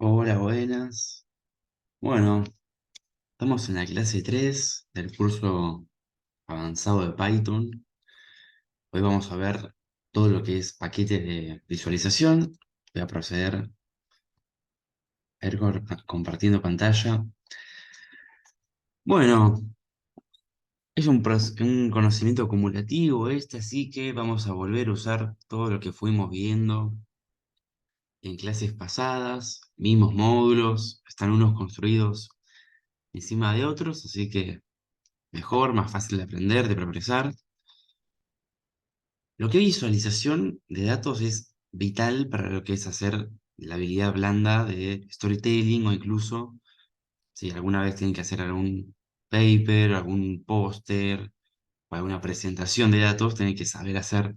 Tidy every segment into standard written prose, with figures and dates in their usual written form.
Hola, buenas. Bueno, estamos en la clase 3 del curso avanzado de Python. Hoy vamos a ver todo lo que es paquetes de visualización. Voy a proceder a ir compartiendo pantalla. Bueno, es un conocimiento acumulativo este, así que vamos a volver a usar todo lo que fuimos viendo en clases pasadas, mismos módulos, están unos construidos encima de otros, así que mejor, más fácil de aprender, de progresar. Lo que es visualización de datos es vital para lo que es hacer la habilidad blanda de storytelling o incluso si alguna vez tienen que hacer algún paper, algún póster o alguna presentación de datos, tienen que saber hacer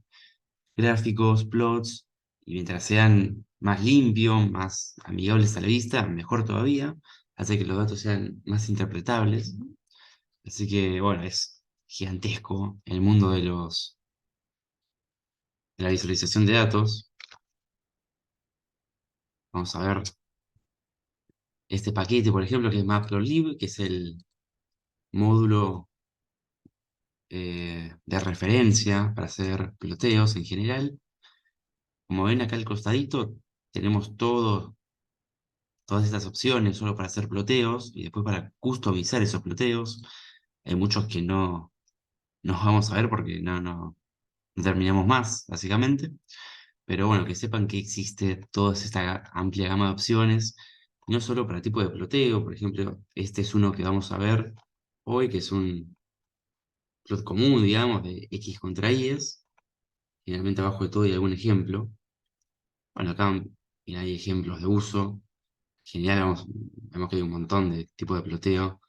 gráficos, plots, y mientras sean más limpios, más amigables a la vista, mejor todavía, hace que los datos sean más interpretables. Así que, bueno, es gigantesco el mundo de la visualización de datos. Vamos a ver este paquete, por ejemplo, que es Matplotlib, que es el módulo de referencia para hacer ploteos en general. Como ven acá al costadito, tenemos todas estas opciones solo para hacer ploteos y después para customizar esos ploteos. Hay muchos que no nos vamos a ver porque no terminamos más, básicamente. Pero bueno, que sepan que existe toda esta amplia gama de opciones, no solo para tipo de ploteo, por ejemplo, este es uno que vamos a ver hoy, que es un plot común, digamos, de X contra Y. Generalmente abajo de todo hay algún ejemplo. Bueno, acá mira, hay ejemplos de uso. Genial, vemos que hay un montón de tipos de ploteo,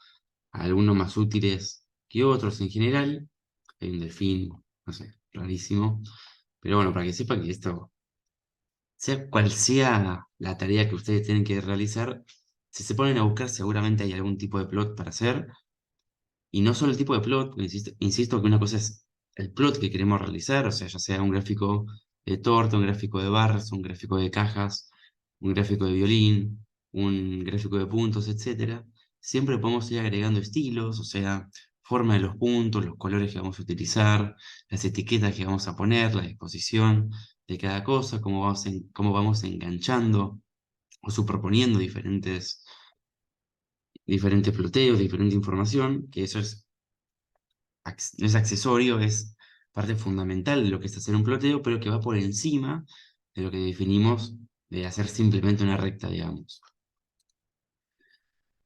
algunos más útiles que otros en general. Hay un delfín, no sé, rarísimo. Pero bueno, para que sepan que esto, sea cual sea la tarea que ustedes tienen que realizar, si se ponen a buscar, seguramente hay algún tipo de plot para hacer. Y no solo el tipo de plot, insisto que una cosa es el plot que queremos realizar, o sea, ya sea un gráfico de torta, un gráfico de barras, un gráfico de cajas, un gráfico de violín, un gráfico de puntos, etcétera. Siempre podemos ir agregando estilos, o sea, forma de los puntos, los colores que vamos a utilizar, las etiquetas que vamos a poner, la disposición de cada cosa, cómo vamos enganchando o superponiendo diferentes ploteos, diferente información, que eso no es accesorio, es parte fundamental de lo que es hacer un ploteo, pero que va por encima de lo que definimos de hacer simplemente una recta, digamos.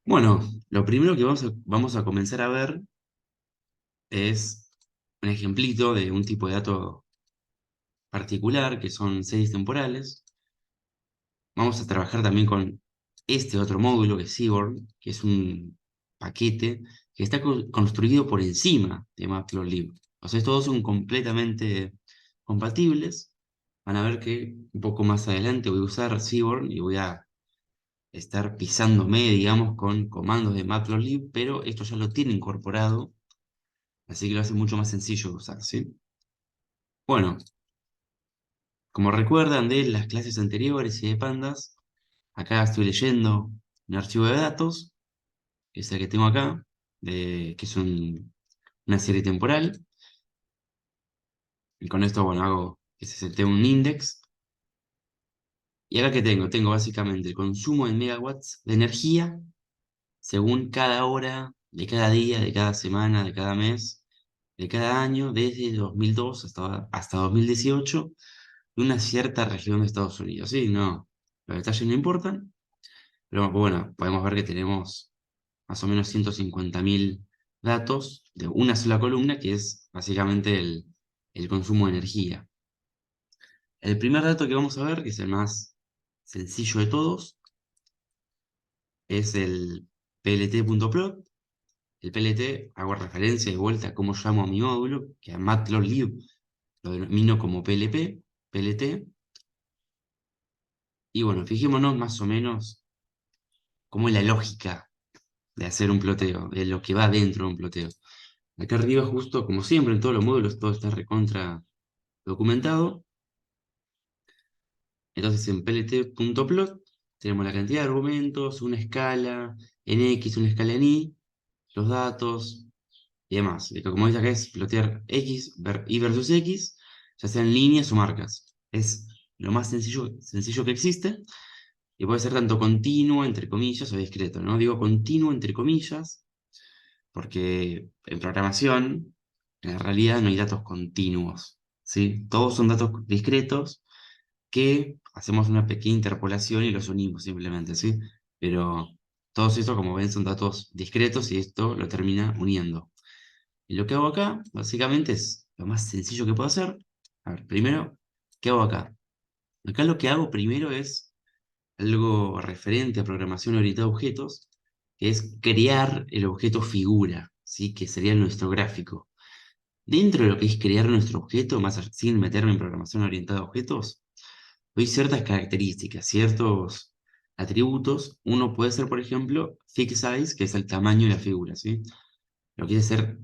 Bueno, lo primero que vamos a comenzar a ver es un ejemplito de un tipo de dato particular, que son series temporales. Vamos a trabajar también con este otro módulo, que es Seaborn, que es un paquete que está construido por encima de Matplotlib. O sea, todos son completamente compatibles. Van a ver que un poco más adelante voy a usar Seaborn y voy a estar pisándome, digamos, con comandos de Matplotlib, pero esto ya lo tiene incorporado, así que lo hace mucho más sencillo de usar, ¿sí? Bueno, como recuerdan de las clases anteriores y de Pandas, acá estoy leyendo un archivo de datos, que es el que tengo acá, que es una serie temporal, y con esto, bueno, hago que se setee un index. Y acá que tengo básicamente el consumo en megawatts de energía según cada hora, de cada día, de cada semana, de cada mes, de cada año, desde 2002 hasta 2018, de una cierta región de Estados Unidos. Sí, no, los detalles no importan, pero bueno, podemos ver que tenemos más o menos 150.000 datos de una sola columna, que es básicamente el consumo de energía. El primer dato que vamos a ver, que es el más sencillo de todos, es el plt.plot. El PLT, hago referencia de vuelta a cómo llamo a mi módulo, que a Matplotlib lo denomino como PLT. Y bueno, fijémonos más o menos cómo es la lógica de hacer un ploteo, de lo que va dentro de un ploteo. Acá arriba, justo como siempre en todos los módulos, todo está recontra documentado. Entonces en plt.plot Tenemos la cantidad de argumentos, una escala en X, una escala en Y, los datos y demás. Y como dice acá es plotear Y versus X, ya sean líneas o marcas. Es lo más sencillo que existe y puede ser tanto continuo, entre comillas, o discreto, ¿no? Digo continuo, entre comillas, porque en programación, en realidad no hay datos continuos, ¿sí? Todos son datos discretos que hacemos una pequeña interpolación y los unimos simplemente, ¿sí? Pero todos estos, como ven, son datos discretos y esto lo termina uniendo. Y lo que hago acá, básicamente, es lo más sencillo que puedo hacer. A ver, primero, ¿qué hago acá? Acá lo que hago primero es algo referente a programación orientada a objetos, que es crear el objeto figura, ¿sí? Que sería nuestro gráfico. Dentro de lo que es crear nuestro objeto, sin meterme en programación orientada a objetos, doy ciertas características, ciertos atributos. Uno puede ser, por ejemplo, fixed size, que es el tamaño de la figura, ¿sí? Lo quiere hacer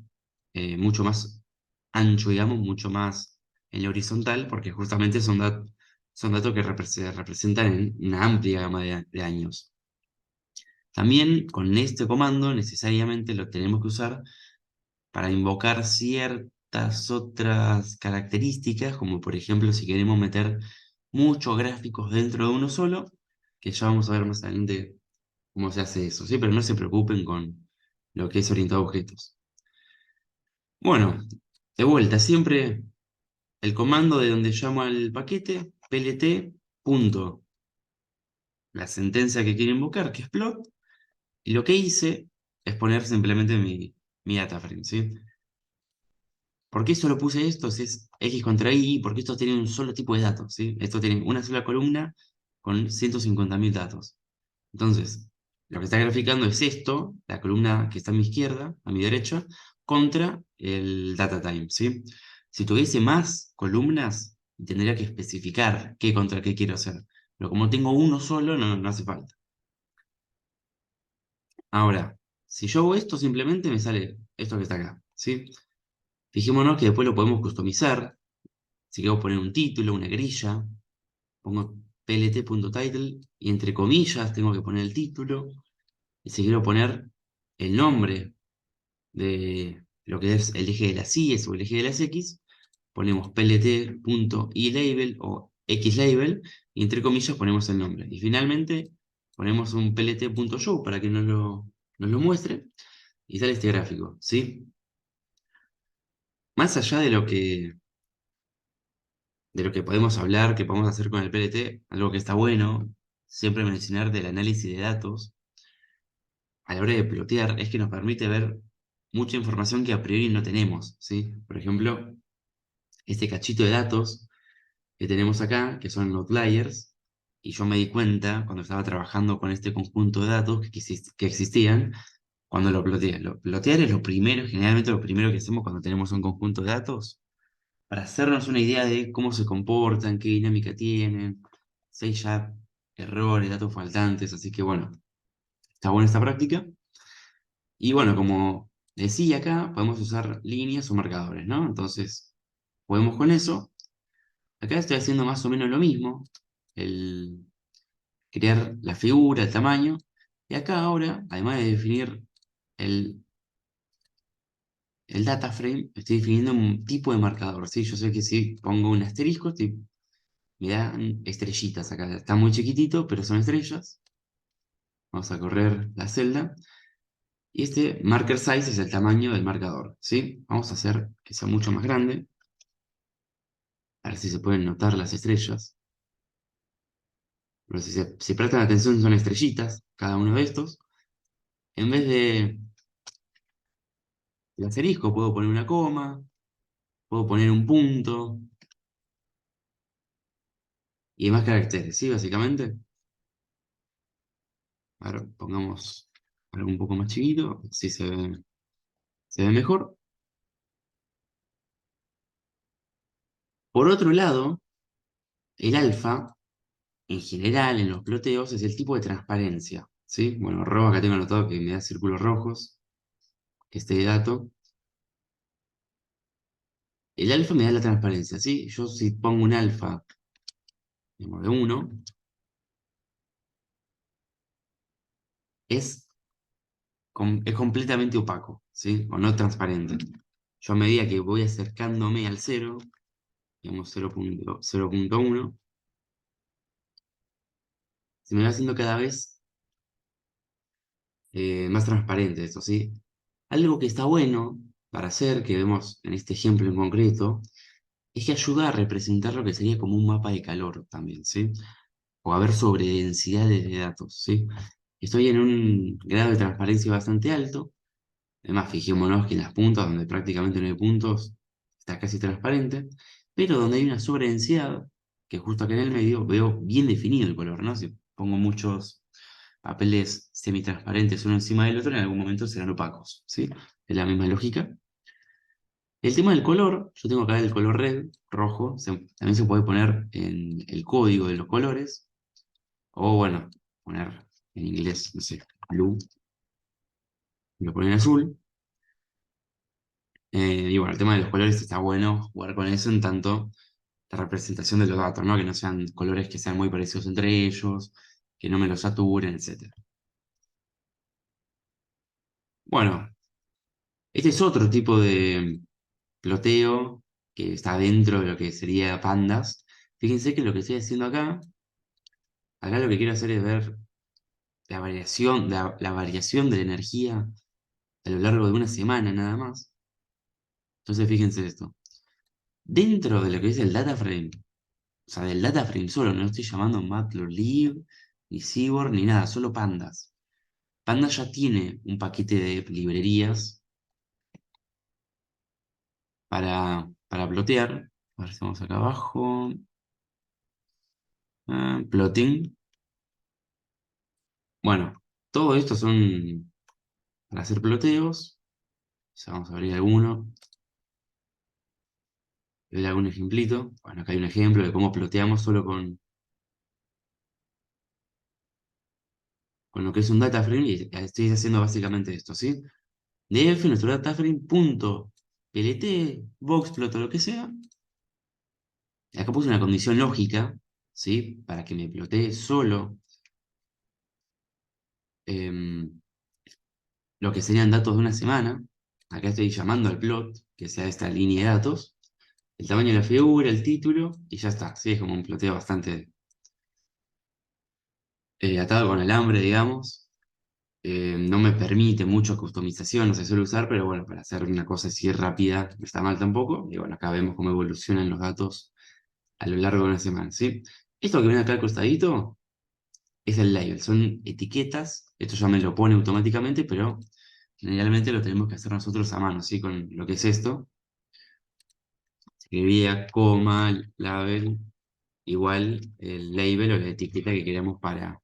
mucho más ancho, digamos, mucho más en la horizontal, porque justamente son datos que se representan en una amplia gama de años. También con este comando necesariamente lo tenemos que usar para invocar ciertas otras características, como por ejemplo si queremos meter muchos gráficos dentro de uno solo, que ya vamos a ver más adelante cómo se hace eso, ¿sí? Pero no se preocupen con lo que es orientado a objetos. Bueno, de vuelta, siempre el comando de donde llamo al paquete, plt, punto, la sentencia que quiero invocar, que es plot, y lo que hice es poner simplemente mi data frame, ¿sí? ¿Por qué solo puse esto? Si es X contra Y, porque estos tienen un solo tipo de datos, ¿sí? Estos tienen una sola columna con 150.000 datos. Entonces, lo que está graficando es esto, la columna que está a mi izquierda, a mi derecha, contra el data time, ¿sí? Si tuviese más columnas, tendría que especificar qué contra qué quiero hacer. Pero como tengo uno solo, no hace falta. Ahora, si yo hago esto, simplemente me sale esto que está acá, ¿sí? Fijémonos que después lo podemos customizar. Si quiero poner un título, una grilla, pongo plt.title y entre comillas tengo que poner el título. Y si quiero poner el nombre de lo que es el eje de las Y o el eje de las X, ponemos plt.ilabel o xlabel y entre comillas ponemos el nombre. Y finalmente ponemos un plt.show para que nos lo muestre y sale este gráfico, ¿sí? Más allá de lo que podemos hablar, que podemos hacer con el PLT, algo que está bueno, siempre mencionar del análisis de datos a la hora de plotear, es que nos permite ver mucha información que a priori no tenemos, ¿sí? Por ejemplo, este cachito de datos que tenemos acá, que son outliers, y yo me di cuenta cuando estaba trabajando con este conjunto de datos que existían, cuando lo ploteé. Plotear es lo primero, generalmente lo primero que hacemos cuando tenemos un conjunto de datos para hacernos una idea de cómo se comportan, qué dinámica tienen, si hay ya errores, datos faltantes, así que bueno, está buena esta práctica. Y bueno, como decía acá, podemos usar líneas o marcadores, ¿no? Entonces, podemos con eso. Acá estoy haciendo más o menos lo mismo, el crear la figura, el tamaño. Y acá ahora, además de definir el, el data frame, estoy definiendo un tipo de marcador, ¿sí? Yo sé que si pongo un asterisco, me dan estrellitas acá. Está muy chiquitito, pero son estrellas. Vamos a correr la celda. Y este marker size es el tamaño del marcador, ¿sí? Vamos a hacer que sea mucho más grande. A ver si se pueden notar las estrellas. Pero si prestan atención, son estrellitas, cada uno de estos. En vez de el asterisco, puedo poner una coma, puedo poner un punto y demás caracteres, ¿sí? Básicamente. Ahora pongamos algo un poco más chiquito, así se ve mejor. Por otro lado, el alfa en general, en los ploteos, es el tipo de transparencia, ¿sí? Bueno, rojo, acá tengo anotado que me da círculos rojos, este dato. El alfa me da la transparencia, ¿sí? Yo si pongo un alfa, digamos, de 1, es, es completamente opaco, ¿sí? O no transparente. Yo a medida que voy acercándome al cero, digamos 0.1, se me va haciendo cada vez más transparente esto, ¿sí? Algo que está bueno para hacer, que vemos en este ejemplo en concreto, es que ayuda a representar lo que sería como un mapa de calor también, ¿sí? O a ver sobre densidades de datos, ¿sí? Estoy en un grado de transparencia bastante alto. Además, fijémonos que en las puntas, donde prácticamente no hay puntos, está casi transparente, pero donde hay una sobredensidad, que justo acá en el medio veo bien definido el color, ¿no? Si pongo muchos papeles semitransparentes uno encima del otro, en algún momento serán opacos, ¿sí? Es la misma lógica. El tema del color, yo tengo acá el color red, rojo, también se puede poner en el código de los colores, o bueno, poner en inglés, no sé, blue, y lo ponen en azul. Y bueno, el tema de los colores está bueno jugar con eso en tanto la representación de los datos, ¿no? Que no sean colores que sean muy parecidos entre ellos, que no me los saturen, etcétera. Bueno, este es otro tipo de ploteo que está dentro de lo que sería pandas. Fíjense que lo que estoy haciendo acá lo que quiero hacer es ver la variación de la energía a lo largo de una semana nada más. Entonces fíjense esto. Dentro de lo que es el data frame, o sea, del data frame solo, no estoy llamando Matplotlib, ni Seaborn, ni nada, solo pandas. Pandas ya tiene un paquete de librerías para plotear. A ver si vamos acá abajo. Plotting. Bueno, todo esto son para hacer ploteos. O sea, vamos a abrir alguno, ver algún ejemplito. Bueno, acá hay un ejemplo de cómo ploteamos solo con lo que es un data frame y estoy haciendo básicamente esto, ¿sí? Def, nuestro data frame, punto, plt, boxplot o lo que sea. Acá puse una condición lógica, ¿sí? Para que me plotee solo em, lo que serían datos de una semana. Acá estoy llamando al plot, que sea esta línea de datos, el tamaño de la figura, el título, y ya está, ¿sí? Es como un ploteo bastante atado con alambre, digamos. No me permite mucha customización, no se suele usar, pero bueno, para hacer una cosa así rápida no está mal tampoco. Y bueno, acá vemos cómo evolucionan los datos a lo largo de una semana, ¿sí? Esto que ven acá al costadito es el label, son etiquetas, esto ya me lo pone automáticamente, pero generalmente lo tenemos que hacer nosotros a mano, ¿sí? Con lo que es esto, escribía coma, label, igual el label o la etiqueta que queremos para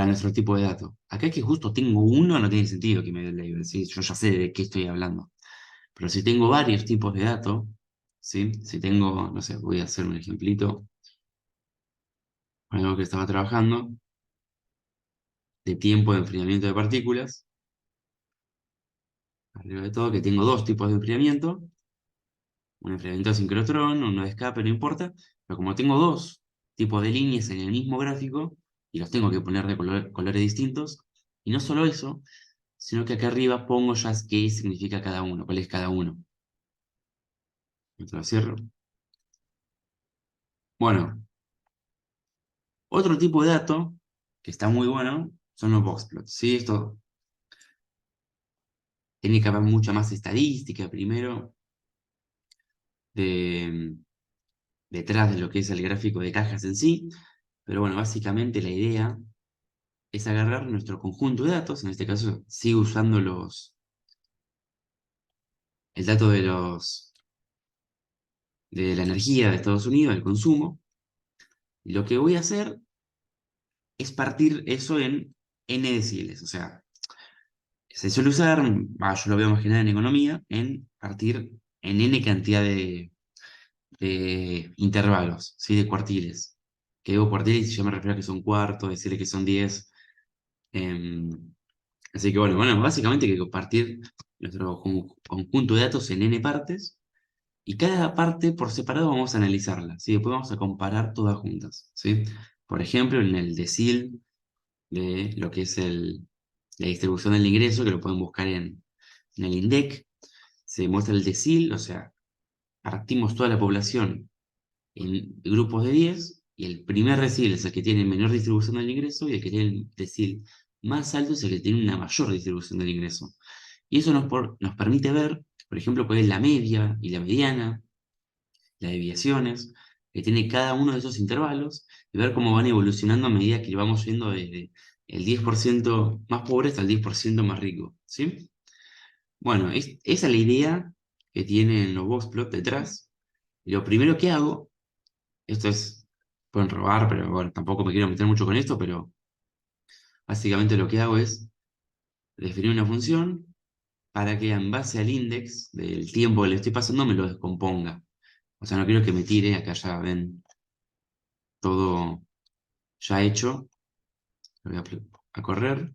nuestro tipo de dato. Acá que justo tengo uno, no tiene sentido que me dé el label, ¿sí? Yo ya sé de qué estoy hablando. Pero si tengo varios tipos de datos, ¿sí? Si tengo, no sé, voy a hacer un ejemplito con algo que estaba trabajando, de tiempo de enfriamiento de partículas, arriba de todo, que tengo dos tipos de enfriamiento, un enfriamiento de sincrotrón, uno de escape, no importa, pero como tengo dos tipos de líneas en el mismo gráfico, y los tengo que poner de colores distintos, y no solo eso, sino que acá arriba pongo ya qué significa cada uno, cuál es cada uno. Lo cierro. Bueno, otro tipo de dato que está muy bueno son los boxplots. ¿Sí? Esto tiene que haber mucha más estadística primero de, detrás de lo que es el gráfico de cajas en sí. Pero bueno, básicamente la idea es agarrar nuestro conjunto de datos, en este caso sigo usando el dato de la energía de Estados Unidos, el consumo, y lo que voy a hacer es partir eso en n deciles, o sea, se suele usar, yo lo veo más que nada en economía, en partir en n cantidad de intervalos, ¿sí? De cuartiles. Que digo cuartiles y yo me refiero a que son cuartos, decirle que son 10. em, Así que bueno, básicamente hay que compartir nuestro conjunto de datos en n partes y cada parte por separado vamos a analizarla, ¿sí? Después vamos a comparar todas juntas, ¿sí? Por ejemplo, en el decil de lo que es la distribución del ingreso, que lo pueden buscar en el INDEC. Se muestra el decil, o sea, partimos toda la población en grupos de 10 y el primer decil es el que tiene menor distribución del ingreso y el que tiene el decil más alto es el que tiene una mayor distribución del ingreso. Y eso nos permite ver, por ejemplo, cuál es la media y la mediana, las desviaciones que tiene cada uno de esos intervalos y ver cómo van evolucionando a medida que vamos yendo desde el 10% más pobre hasta el 10% más rico, ¿sí? Bueno, esa es la idea que tienen los boxplot detrás. Y lo primero que hago, esto es, pueden robar, pero bueno, tampoco me quiero meter mucho con esto, pero básicamente lo que hago es definir una función para que en base al index del tiempo que le estoy pasando me lo descomponga. O sea, no quiero que me tire, acá ya ven todo ya hecho, lo voy a correr.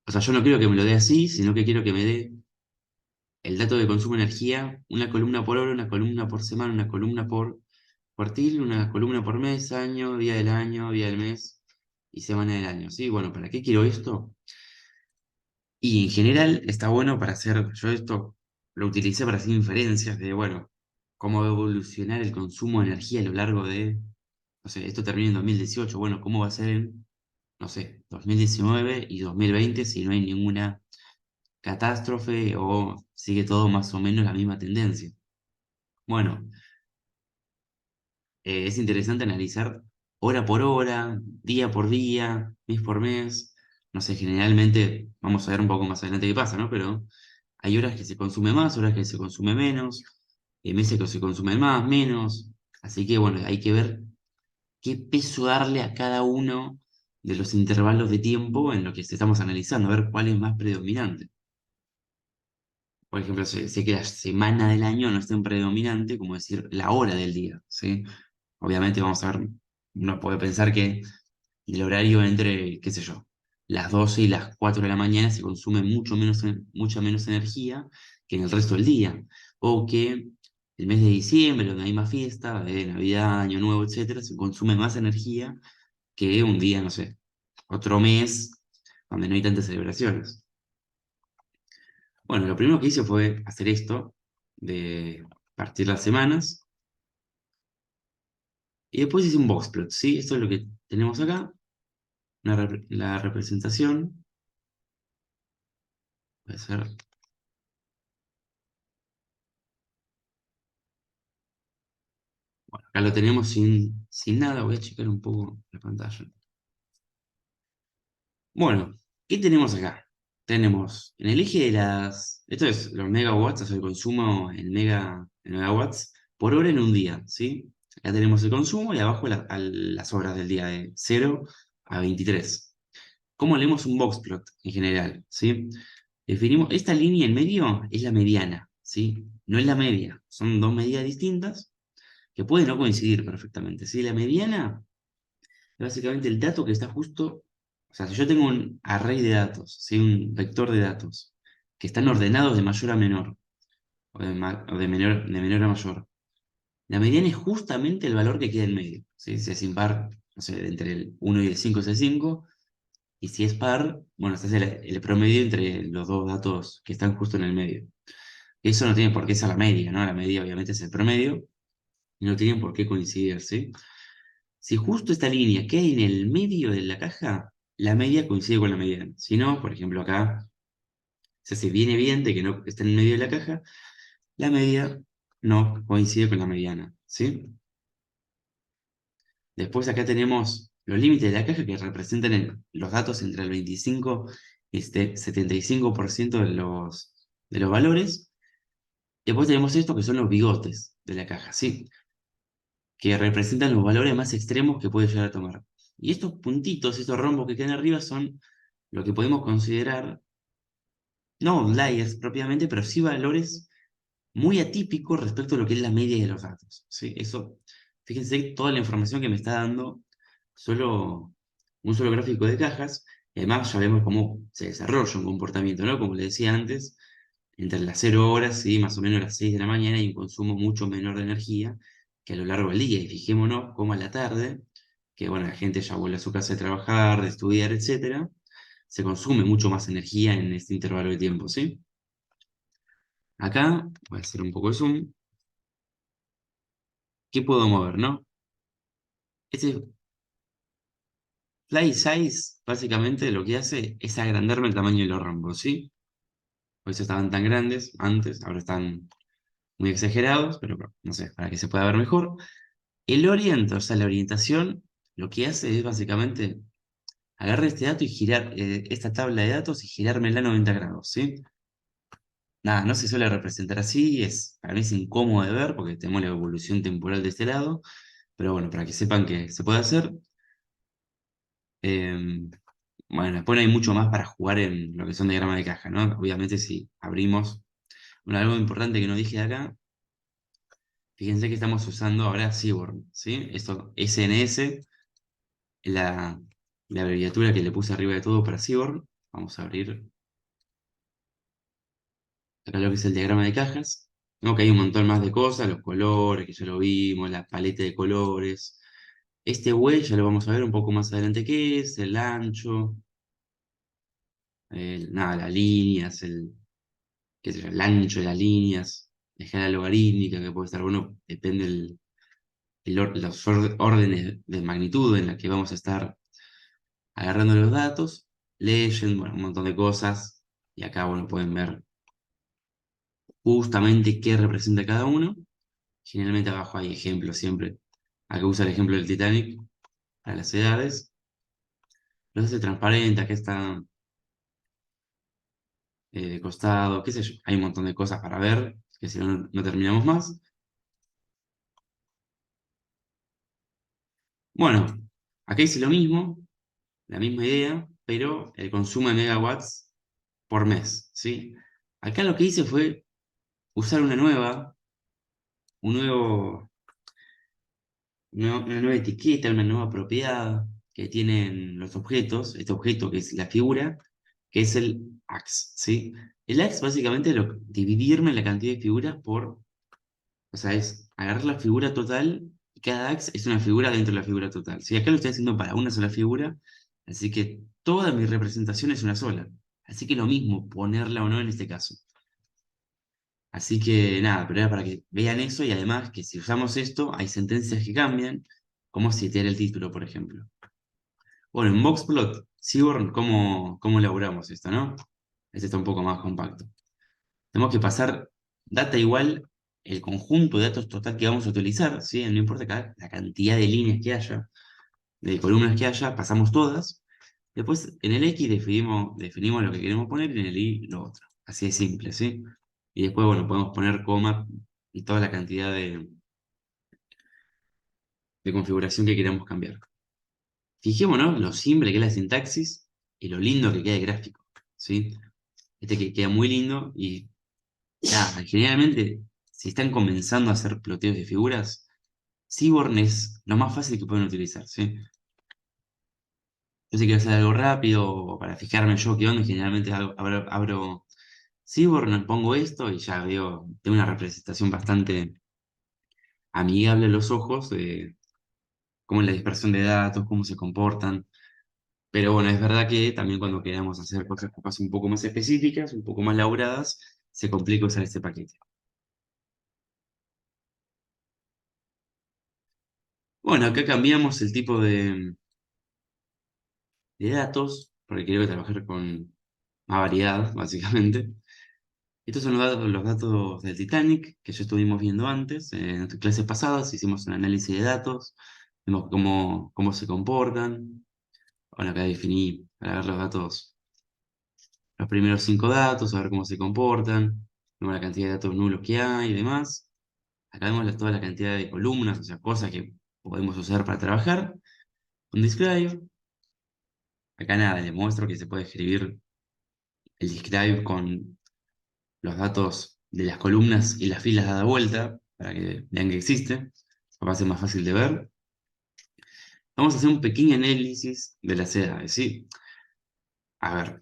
O sea, yo no quiero que me lo dé así, sino que quiero que me dé el dato de consumo de energía, una columna por hora, una columna por semana, una columna por cuartil, una columna por mes, año, día del mes y semana del año. ¿Sí? Bueno, ¿para qué quiero esto? Y en general está bueno para hacer, yo esto lo utilicé para hacer inferencias de, bueno, cómo va a evolucionar el consumo de energía a lo largo de, no sé, esto termina en 2018, bueno, cómo va a ser en, no sé, 2019 y 2020 si no hay ninguna catástrofe o sigue todo más o menos la misma tendencia. Bueno, es interesante analizar hora por hora, día por día, mes por mes. No sé, generalmente, vamos a ver un poco más adelante qué pasa, ¿no? Pero hay horas que se consume más, horas que se consume menos, meses que se consumen más, menos. Así que bueno, hay que ver qué peso darle a cada uno de los intervalos de tiempo en lo que estamos analizando, a ver cuál es más predominante. Por ejemplo, sé que la semana del año no es tan predominante como decir la hora del día, ¿sí? Obviamente vamos a ver, uno puede pensar que el horario entre, qué sé yo, las 12 y las 4 de la mañana se consume mucha menos energía que en el resto del día. O que el mes de diciembre, donde hay más fiesta, de Navidad, Año Nuevo, etcétera, se consume más energía que un día, no sé, otro mes donde no hay tantas celebraciones. Bueno, lo primero que hice fue hacer esto, de partir las semanas, y después hice un boxplot, ¿sí? Esto es lo que tenemos acá, la representación, va a ser, bueno, acá lo tenemos sin nada, voy a checar un poco la pantalla. Bueno, ¿qué tenemos acá? Tenemos en el eje de esto es los megawatts, o sea, el consumo en megawatts por hora en un día, ¿sí? Acá tenemos el consumo y abajo las horas del día de 0 a 23. ¿Cómo leemos un boxplot en general? ¿Sí? Definimos, esta línea en medio es la mediana, ¿sí? No es la media, son dos medidas distintas que pueden no coincidir perfectamente, ¿sí? La mediana es básicamente el dato que está justo, o sea, si yo tengo un array de datos, ¿sí? Un vector de datos que están ordenados de mayor a menor, o de menor a mayor, la mediana es justamente el valor que queda en medio, ¿sí? Si es impar, no sé, entre el 1 y el 5 es el 5. Y si es par, bueno, se hace el promedio entre los dos datos que están justo en el medio. Eso no tiene por qué ser la media, ¿no? La media obviamente es el promedio y no tienen por qué coincidir, ¿sí? Si justo esta línea queda en el medio de la caja, la media coincide con la mediana. Si no, por ejemplo, acá se hace bien evidente que no está en el medio de la caja, la media no coincide con la mediana, ¿sí? Después acá tenemos los límites de la caja que representan los datos entre el 25 y este 75% de los valores. Después tenemos estos que son los bigotes de la caja, ¿sí? Que representan los valores más extremos que puede llegar a tomar. Y estos puntitos, estos rombos que quedan arriba son lo que podemos considerar, no outliers propiamente, pero sí valores muy atípicos respecto a lo que es la media de los datos, ¿sí? Eso, fíjense toda la información que me está dando solo un solo gráfico de cajas, y además ya vemos cómo se desarrolla un comportamiento, ¿no? Como le decía antes, entre las 0 horas y más o menos las 6 de la mañana hay un consumo mucho menor de energía que a lo largo del día. Y fijémonos cómo a la tarde que bueno, la gente ya vuelve a su casa de trabajar, de estudiar, etcétera, se consume mucho más energía en este intervalo de tiempo, ¿sí? Acá voy a hacer un poco de zoom. ¿Qué puedo mover, no? Este fly size, básicamente lo que hace es agrandarme el tamaño de los rombos, ¿sí? Por eso estaban tan grandes antes, ahora están muy exagerados, pero bueno, no sé, para que se pueda ver mejor. El oriente, o sea, la orientación, lo que hace es básicamente agarrar este dato y girar esta tabla de datos y girármela a 90 grados, ¿sí? Nada, no se suele representar así, para mí es incómodo de ver porque tenemos la evolución temporal de este lado, pero bueno, para que sepan que se puede hacer. eh, bueno, después no hay mucho más para jugar en lo que son diagramas de caja, ¿no? Obviamente si abrimos, bueno, algo importante que no dije de acá, fíjense que estamos usando ahora Seaborn, ¿sí? Esto, SNS, la, la abreviatura que le puse arriba de todo para Seaborn. Vamos a abrir acá lo que es el diagrama de cajas. ¿No? Que hay un montón más de cosas, los colores, que ya lo vimos, la paleta de colores. Este way ya lo vamos a ver un poco más adelante qué es, el ancho, nada, las líneas, qué sé yo, el ancho de las líneas, la escala logarítmica, que puede estar bueno, depende los órdenes de magnitud en la que vamos a estar agarrando los datos, legend, bueno, un montón de cosas, y acá, bueno, pueden ver justamente qué representa cada uno. Generalmente abajo hay ejemplos siempre. Acá usa el ejemplo del Titanic para las edades. Lo hace transparente, acá está de costado, qué sé yo. Hay un montón de cosas para ver, que si no, no terminamos más. Bueno, acá hice lo mismo, la misma idea, pero el consumo de megawatts por mes, ¿sí? Acá lo que hice fue usar un nuevo, una nueva etiqueta, una nueva propiedad que tienen los objetos, este objeto que es la figura, que es el ax, ¿sí? El ax básicamente es dividirme la cantidad de figuras por, o sea, es agarrar la figura total y cada ax es una figura dentro de la figura total. ¿Sí? Acá lo estoy haciendo para una sola figura, así que toda mi representación es una sola. Así que lo mismo, ponerla o no en este caso. Así que nada, pero era para que vean eso y además que si usamos esto, hay sentencias que cambian, como citar el título, por ejemplo. Bueno, en Boxplot, Seaborn, ¿cómo elaboramos esto, no? Este está un poco más compacto. Tenemos que pasar data igual el conjunto de datos total que vamos a utilizar, ¿sí? No importa la cantidad de líneas que haya, de columnas que haya, pasamos todas. Después en el X definimos lo que queremos poner y en el Y lo otro. Así de simple, ¿sí? Y después, bueno, podemos poner coma y toda la cantidad de configuración que queramos cambiar. Fijémonos lo simple que es la sintaxis y lo lindo que queda el gráfico, ¿sí? Este que queda muy lindo y nada, generalmente si están comenzando a hacer ploteos de figuras, Seaborn es lo más fácil que pueden utilizar, ¿sí? Yo si quiero hacer algo rápido o para fijarme yo qué onda, generalmente abro Seaborn, pongo esto y ya veo, tengo una representación bastante amigable a los ojos de cómo es la dispersión de datos, cómo se comportan. Pero bueno, es verdad que también cuando queramos hacer cosas capaz un poco más específicas, un poco más elaboradas, se complica usar este paquete. Bueno, acá cambiamos el tipo de datos, porque quiero trabajar con más variedad, básicamente. Estos son los datos del Titanic que ya estuvimos viendo antes. En nuestras clases pasadas hicimos un análisis de datos, vimos cómo se comportan. Bueno, acá definí para ver los datos, los primeros 5 datos, a ver cómo se comportan, vemos la cantidad de datos nulos que hay y demás. Acá vemos toda la cantidad de columnas, o sea, cosas que podemos usar para trabajar. Un describe. Acá nada, les muestro que se puede escribir el describe con los datos de las columnas y las filas dada vuelta para que vean que existe. Va a ser más fácil de ver. Vamos a hacer un pequeño análisis de las edades, ¿sí? A ver,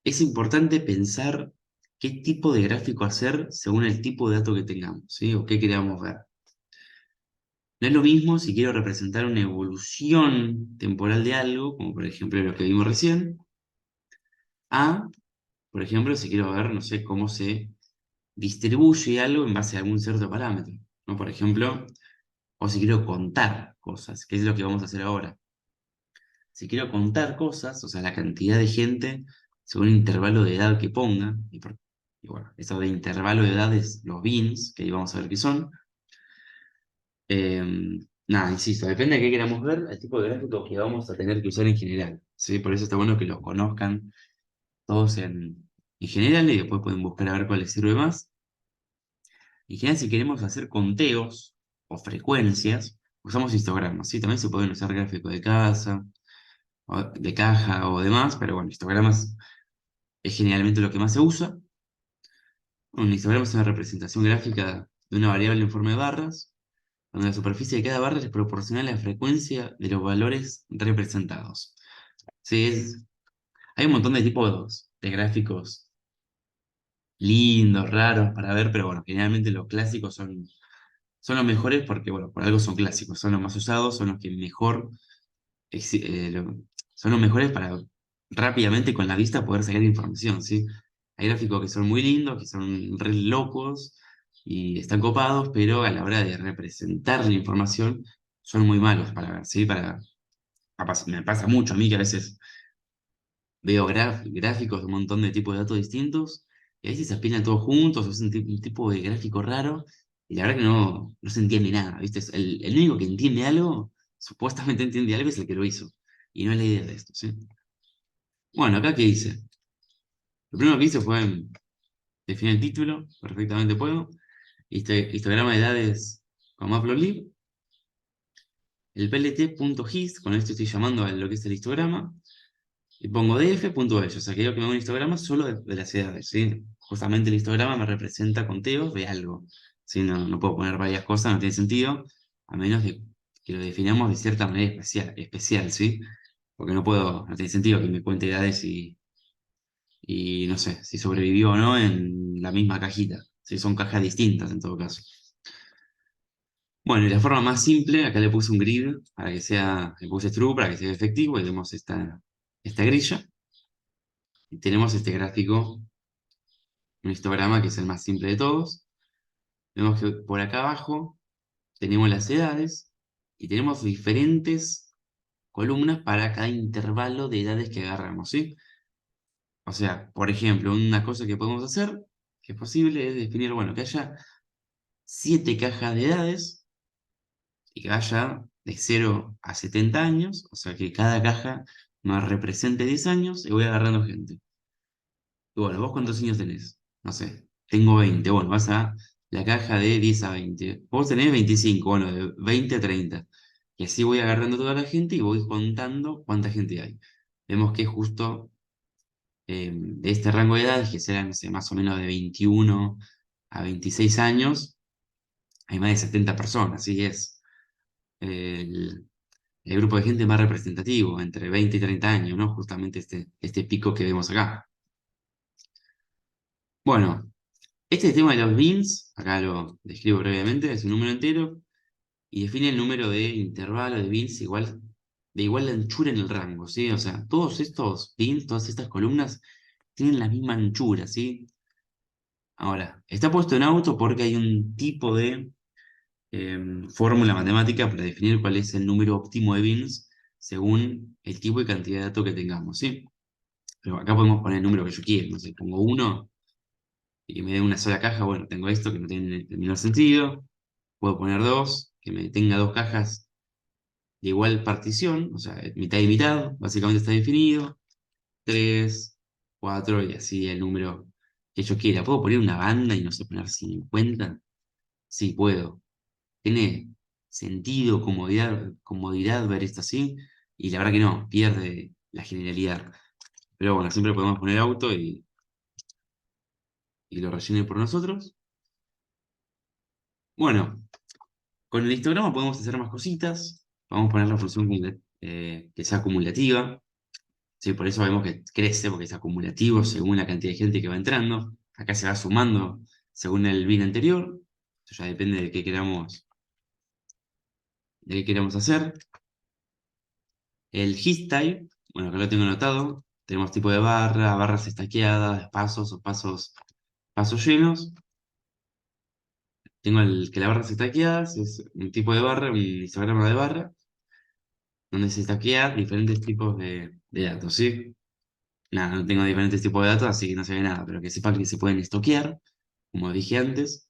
es importante pensar qué tipo de gráfico hacer según el tipo de dato que tengamos, ¿sí? O qué queramos ver. No es lo mismo si quiero representar una evolución temporal de algo, como por ejemplo lo que vimos recién, a, por ejemplo, si quiero ver, no sé, cómo se distribuye algo en base a algún cierto parámetro, ¿no? Por ejemplo, o si quiero contar cosas, que es lo que vamos a hacer ahora. Si quiero contar cosas, o sea, la cantidad de gente según el intervalo de edad que ponga, y bueno, eso de intervalo de edades, los bins, que ahí vamos a ver qué son. Nada, insisto, depende de qué queramos ver, el tipo de gráfico que vamos a tener que usar en general, ¿sí? Por eso está bueno que los conozcan todos en general y después pueden buscar a ver cuál les sirve más. En general, si queremos hacer conteos o frecuencias, usamos histogramas, ¿sí? También se pueden usar gráficos de casa, o de caja o demás, pero bueno, histogramas es generalmente lo que más se usa. Un histograma es una representación gráfica de una variable en forma de barras, donde la superficie de cada barra es proporcional a la frecuencia de los valores representados. Sí, hay un montón de tipos de gráficos lindos, raros para ver, pero bueno, generalmente los clásicos son los mejores porque, bueno, por algo son clásicos, son los más usados, son los que mejor, exi- eh, lo- son los mejores para rápidamente con la vista poder sacar información, ¿sí? Hay gráficos que son muy lindos, que son re locos y están copados, pero a la hora de representar la información son muy malos para ver, ¿sí? Me pasa mucho a mí que a veces veo gráficos de un montón de tipos de datos distintos y a veces se apilan todos juntos, o es un tipo de gráfico raro y la verdad que no se entiende nada, ¿viste? El único que entiende algo, supuestamente entiende algo, es el que lo hizo y no es la idea de esto, ¿sí? Bueno, acá qué hice. Lo primero que hice fue definir el título, perfectamente puedo. Histograma de edades con Matplotlib. El plt.hist, con esto estoy llamando a lo que es el histograma. Y pongo df.ello, o sea, quiero que me haga un histograma solo de las edades, ¿sí? Justamente el histograma me representa conteos de algo, ¿sí? No puedo poner varias cosas, no tiene sentido, a menos de que lo definamos de cierta manera especial, ¿sí? Porque no tiene sentido que me cuente edades y no sé, si sobrevivió o no en la misma cajita, ¿sí? Son cajas distintas en todo caso. Bueno, y la forma más simple, acá le puse un grid para que sea, le puse true para que sea efectivo y tenemos esta grilla. Y tenemos este gráfico, un histograma que es el más simple de todos. Vemos que por acá abajo tenemos las edades y tenemos diferentes columnas para cada intervalo de edades que agarramos, ¿sí? O sea, por ejemplo, una cosa que podemos hacer, que es posible, es definir, bueno, que haya 7 cajas de edades y que haya de 0 a 70 años, o sea, que cada caja nos represente 10 años y voy agarrando gente. Y bueno, ¿vos cuántos años tenés? No sé, tengo 20. Bueno, vas a la caja de 10 a 20. Vos tenés 25, bueno, de 20 a 30. Y así voy agarrando toda la gente y voy contando cuánta gente hay. Vemos que justo de este rango de edades, que serán, no sé, más o menos de 21 a 26 años, hay más de 70 personas, así es. El, el grupo de gente más representativo, entre 20 y 30 años, ¿no? Justamente este pico que vemos acá. Bueno, este tema de los bins, acá lo describo brevemente, es un número entero y define el número de intervalo de bins de igual anchura en el rango, ¿sí? O sea, todos estos bins, todas estas columnas tienen la misma anchura, ¿sí? Ahora, está puesto en auto porque hay un tipo de fórmula matemática para definir cuál es el número óptimo de bins según el tipo y cantidad de datos que tengamos, ¿sí? Pero acá podemos poner el número que yo quiera, no sé, pongo uno y que me dé una sola caja, bueno, tengo esto que no tiene el menor sentido. Puedo poner dos, que me tenga dos cajas de igual partición, o sea, mitad y mitad, básicamente está definido. Tres, cuatro y así el número que yo quiera. ¿Puedo poner una banda y no sé, poner 50? Sí, puedo. Tiene sentido, comodidad ver esto así, y la verdad que no, pierde la generalidad. Pero bueno, siempre podemos poner auto y lo rellene por nosotros. Bueno, con el histograma podemos hacer más cositas. Vamos a poner la función que sea acumulativa. Sí, por eso vemos que crece, porque es acumulativo según la cantidad de gente que va entrando. Acá se va sumando según el bin anterior. Eso ya depende de qué queramos de qué queremos hacer. El hist type, bueno, acá lo tengo anotado. Tenemos tipo de barra, barras estaqueadas, pasos o pasos llenos. Tengo el que la barra se estaqueadas, es un tipo de barra, un histograma de barra, donde se estaquea diferentes tipos de datos, ¿sí? Nada, no tengo diferentes tipos de datos, así que no se ve nada, pero que sepan que se pueden estoquear, como dije antes.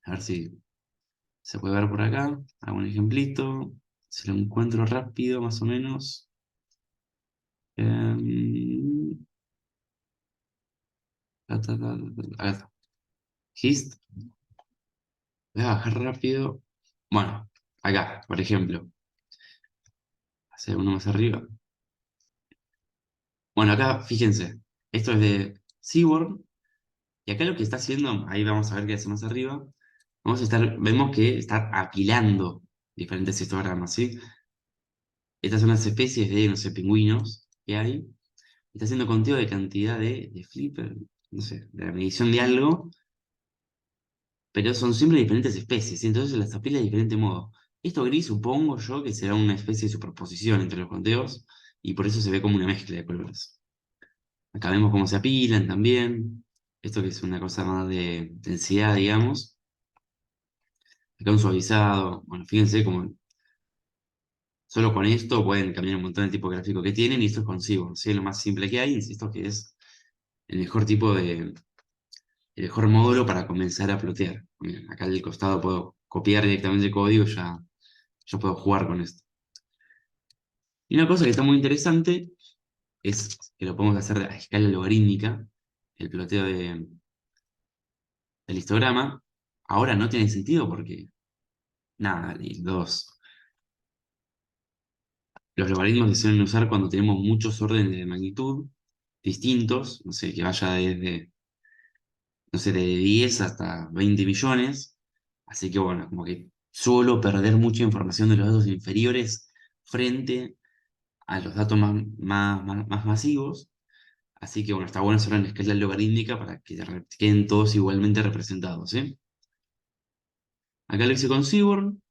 A ver si se puede ver por acá. Hago un ejemplito. Si lo encuentro rápido, más o menos. Em, acá está. Hist. Voy a bajar rápido. Bueno, acá, por ejemplo. Hacer uno más arriba. Bueno, acá, fíjense. Esto es de Seaborn. Y acá lo que está haciendo, ahí vamos a ver qué hace más arriba. Vemos que está apilando diferentes histogramas, ¿sí? Estas son las especies de, no sé, pingüinos que hay. Está haciendo conteo de cantidad de flipper, no sé, de la medición de algo, pero son siempre diferentes especies, ¿sí? Entonces las apila de diferente modo. Esto gris supongo yo que será una especie de superposición entre los conteos y por eso se ve como una mezcla de colores. Acá vemos cómo se apilan también. Esto que es una cosa más de densidad, digamos. Acá un suavizado. Bueno, fíjense como solo con esto pueden cambiar un montón de tipo gráfico que tienen y esto es consigo. ¿Sí? Lo más simple que hay, insisto, que es el mejor tipo de, el mejor módulo para comenzar a plotear. Miren, acá del costado puedo copiar directamente el código y ya puedo jugar con esto. Y una cosa que está muy interesante es que lo podemos hacer a escala logarítmica, el ploteo del histograma. Ahora no tiene sentido porque, nada, los logaritmos se suelen usar cuando tenemos muchos órdenes de magnitud distintos, no sé, que vaya desde, no sé, de 10 hasta 20 millones. Así que bueno, como que suelo perder mucha información de los datos inferiores frente a los datos más masivos. Así que bueno, está bueno hacerlo en escala logarítmica para que queden todos igualmente representados, ¿sí? Acá lo hice con Seaborn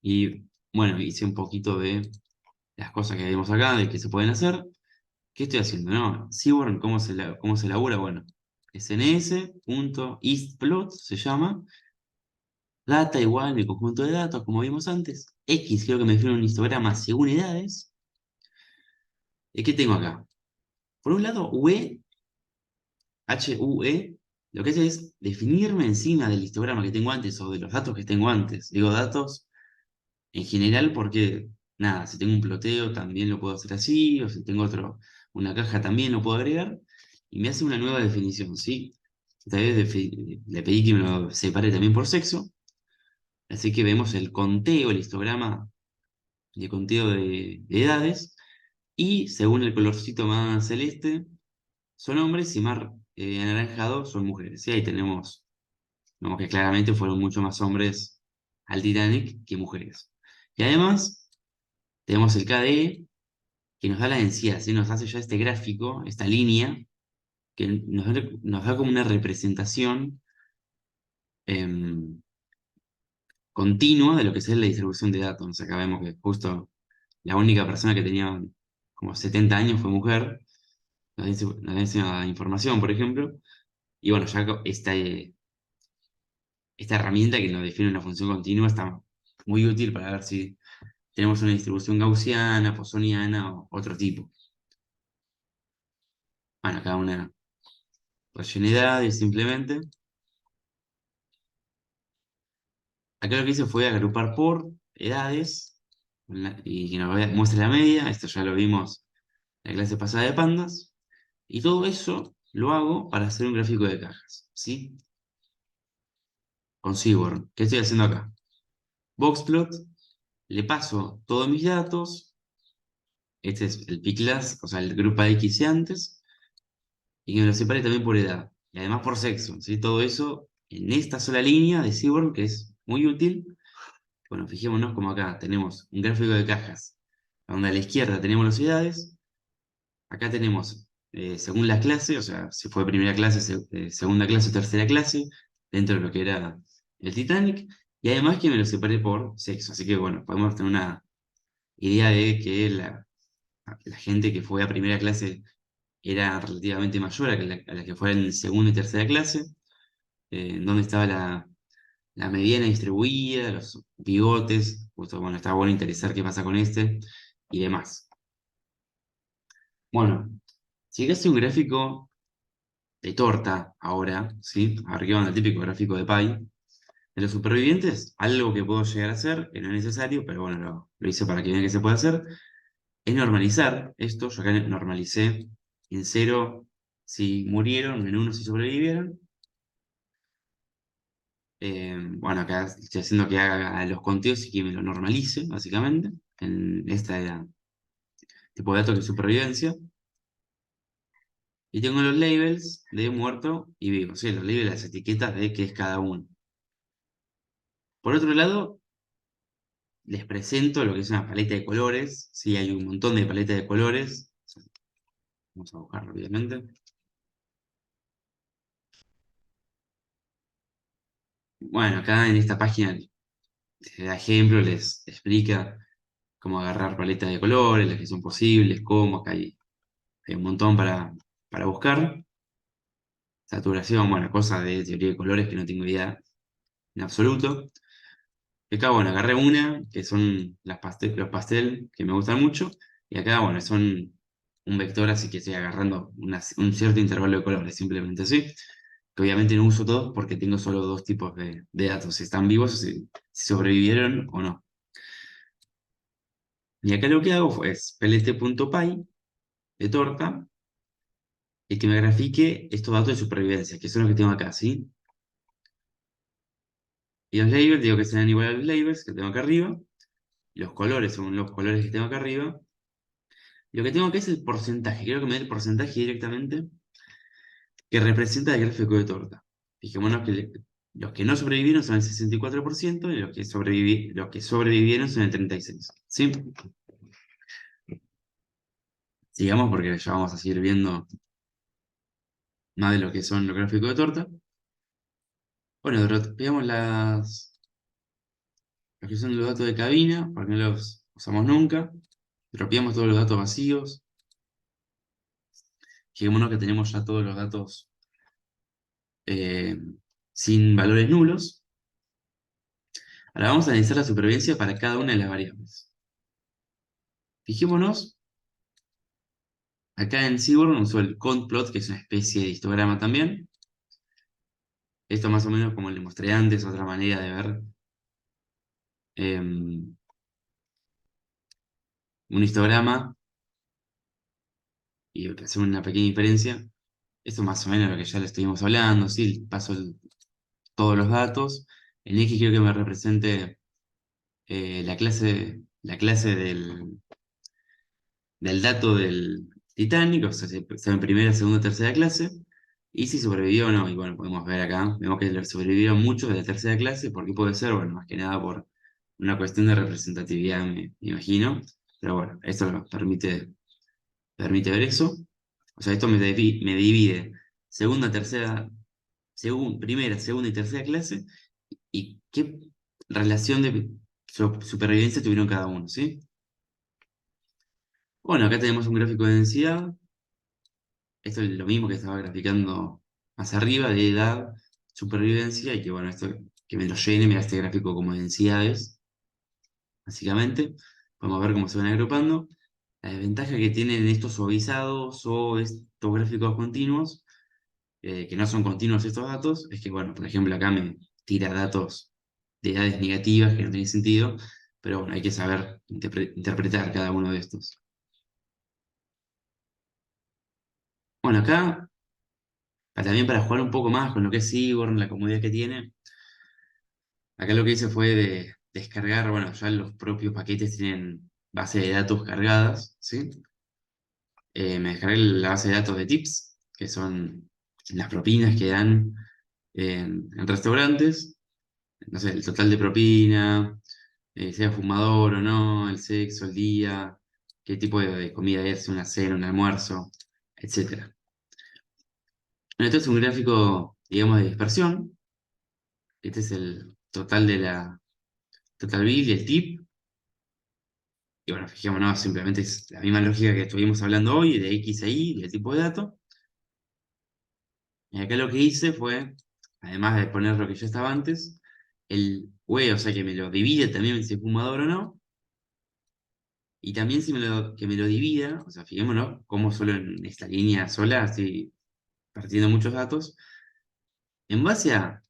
y bueno, hice un poquito de las cosas que vimos acá, de que se pueden hacer. ¿Qué estoy haciendo? No, Seaborn, cómo se elabora? Bueno, sns.istplot se llama. Data igual mi conjunto de datos, como vimos antes. X, creo que me define un histograma según edades. ¿Y qué tengo acá? Por un lado, UE, HUE, lo que hace es definirme encima del histograma que tengo antes o de los datos que tengo antes. Digo datos en general porque, nada, si tengo un ploteo también lo puedo hacer así, o si tengo una caja también lo puedo agregar, y me hace una nueva definición, ¿sí? Esta vez le pedí que me lo separe también por sexo, así que vemos el conteo, el histograma de conteo de edades, y según el colorcito más celeste, son hombres y más anaranjado son mujeres. ¿Sí? Ahí tenemos, vemos que claramente fueron mucho más hombres al Titanic que mujeres. Y además, tenemos el KDE que nos da la densidad, ¿sí? Nos hace ya este gráfico, esta línea, que nos da como una representación em, continua de lo que es la distribución de datos. Acá vemos que justo la única persona que tenía como 70 años fue mujer, nos da esa información, por ejemplo. Y bueno, ya esta herramienta que nos define una función continua está muy útil para ver si tenemos una distribución gaussiana, poissoniana o otro tipo. Bueno, acá una rellenidad y simplemente. Acá lo que hice fue agrupar por edades y que muestre la media. Esto ya lo vimos en la clase pasada de pandas. Y todo eso lo hago para hacer un gráfico de cajas. ¿Sí? Con Seaborn. ¿Qué estoy haciendo acá? Boxplot. Le paso todos mis datos. Este es el pclass, o sea, el grupo de X de antes. Y que me lo separe también por edad. Y además por sexo. ¿Sí? Todo eso en esta sola línea de Seaborn, que es muy útil. Bueno, fijémonos como acá tenemos un gráfico de cajas, donde a la izquierda tenemos las ciudades, acá tenemos, según la clase, o sea, si fue primera clase, segunda clase o tercera clase, dentro de lo que era el Titanic, Y además que me lo separé por sexo, así que bueno, podemos tener una idea de que la gente que fue a primera clase era relativamente mayor a la que fue en segunda y tercera clase, donde estaba la mediana distribuida, los bigotes, justo, bueno, está bueno interesar qué pasa con este y demás. Bueno, si hace un gráfico de torta ahora, ¿sí? Ahora que van el típico gráfico de pie. De los supervivientes, algo que puedo llegar a hacer, que no es necesario, pero bueno, lo hice para que vean que se puede hacer, es normalizar esto. Yo acá normalicé en cero si murieron, en uno si sobrevivieron. Bueno, acá estoy haciendo que haga los conteos y que me lo normalice, básicamente, en este tipo de datos de supervivencia. Y tengo los labels de muerto y vivo, ¿sí? Los labels, las etiquetas de qué es cada uno. Por otro lado, les presento lo que es una paleta de colores. Sí, hay un montón de paletas de colores. Vamos a buscar rápidamente. Bueno, acá en esta página les da ejemplo, les explica cómo agarrar paletas de colores, las que son posibles, cómo, acá hay un montón para buscar. Saturación, bueno, cosas de teoría de colores que no tengo idea en absoluto. Y acá, bueno, agarré una, que son los pastel, que me gustan mucho. Y acá, bueno, son un vector, así que estoy agarrando un cierto intervalo de colores, simplemente así. Que obviamente no uso todos porque tengo solo dos tipos de datos, si están vivos o si sobrevivieron o no. Y acá lo que hago es plt.py de torta y que me grafique estos datos de supervivencia, que son los que tengo acá, ¿sí? Y los labels, digo que sean igual a los labels que tengo acá arriba. Los colores son los colores que tengo acá arriba. Lo que tengo acá es el porcentaje. Quiero que me dé el porcentaje directamente que representa el gráfico de torta. Fijémonos que los que no sobrevivieron son el 64% y los que sobrevivieron son el 36%. ¿Sí? Sigamos porque ya vamos a seguir viendo más de lo que son los gráficos de torta. Bueno, veamos los que son los datos de cabina, porque no los usamos nunca. Dropeamos todos los datos vacíos. Fijémonos que tenemos ya todos los datos eh, sin valores nulos. Ahora vamos a analizar la supervivencia para cada una de las variables. Fijémonos, acá en Seaborn usó el Contplot, que es una especie de histograma también. Esto más o menos como le mostré antes, otra manera de ver un histograma y hacer una pequeña diferencia. Esto más o menos lo que ya le estuvimos hablando, ¿sí? Paso todos los datos. En X quiero que me represente la clase del dato del Titanic, o sea, si está en primera, segunda, tercera clase, y si sobrevivió o no. Y bueno, podemos ver acá, vemos que sobrevivieron muchos de la tercera clase. ¿Por qué puede ser? Bueno, más que nada por una cuestión de representatividad, me imagino. Pero bueno, esto nos permite ver eso. O sea, esto me divide segunda, tercera, primera, segunda y tercera clase, y qué relación de supervivencia tuvieron cada uno, ¿sí? Bueno, acá tenemos un gráfico de densidad. Esto es lo mismo que estaba graficando más arriba, de edad, supervivencia, y que bueno, esto que me lo llene, me da este gráfico como densidades, básicamente. Podemos ver cómo se van agrupando. La desventaja que tienen estos suavizados o estos gráficos continuos, que no son continuos estos datos, es que, bueno, por ejemplo, acá me tira datos de edades negativas que no tienen sentido, pero bueno, hay que saber interpretar cada uno de estos. Bueno, acá, también para jugar un poco más con lo que es Seaborn, la comodidad que tiene. Acá lo que hice fue de descargar, bueno, ya los propios paquetes tienen base de datos cargadas, ¿sí? Me descargué la base de datos de tips, que son las propinas que dan en restaurantes, no sé, el total de propina, sea fumador o no, el sexo, el día, qué tipo de comida es, una cena, un almuerzo, etcétera. Bueno, esto es un gráfico, digamos, de dispersión. Este es el total de la total bill y el tip. Y bueno, fijémonos, simplemente es la misma lógica que estuvimos hablando hoy, de X e Y, del tipo de dato. Y acá lo que hice fue, además de poner lo que ya estaba antes, el UE, o sea que me lo divide también si es fumador o no, y también que me lo divida, o sea, fijémonos cómo solo en esta línea sola, así partiendo muchos datos, en base a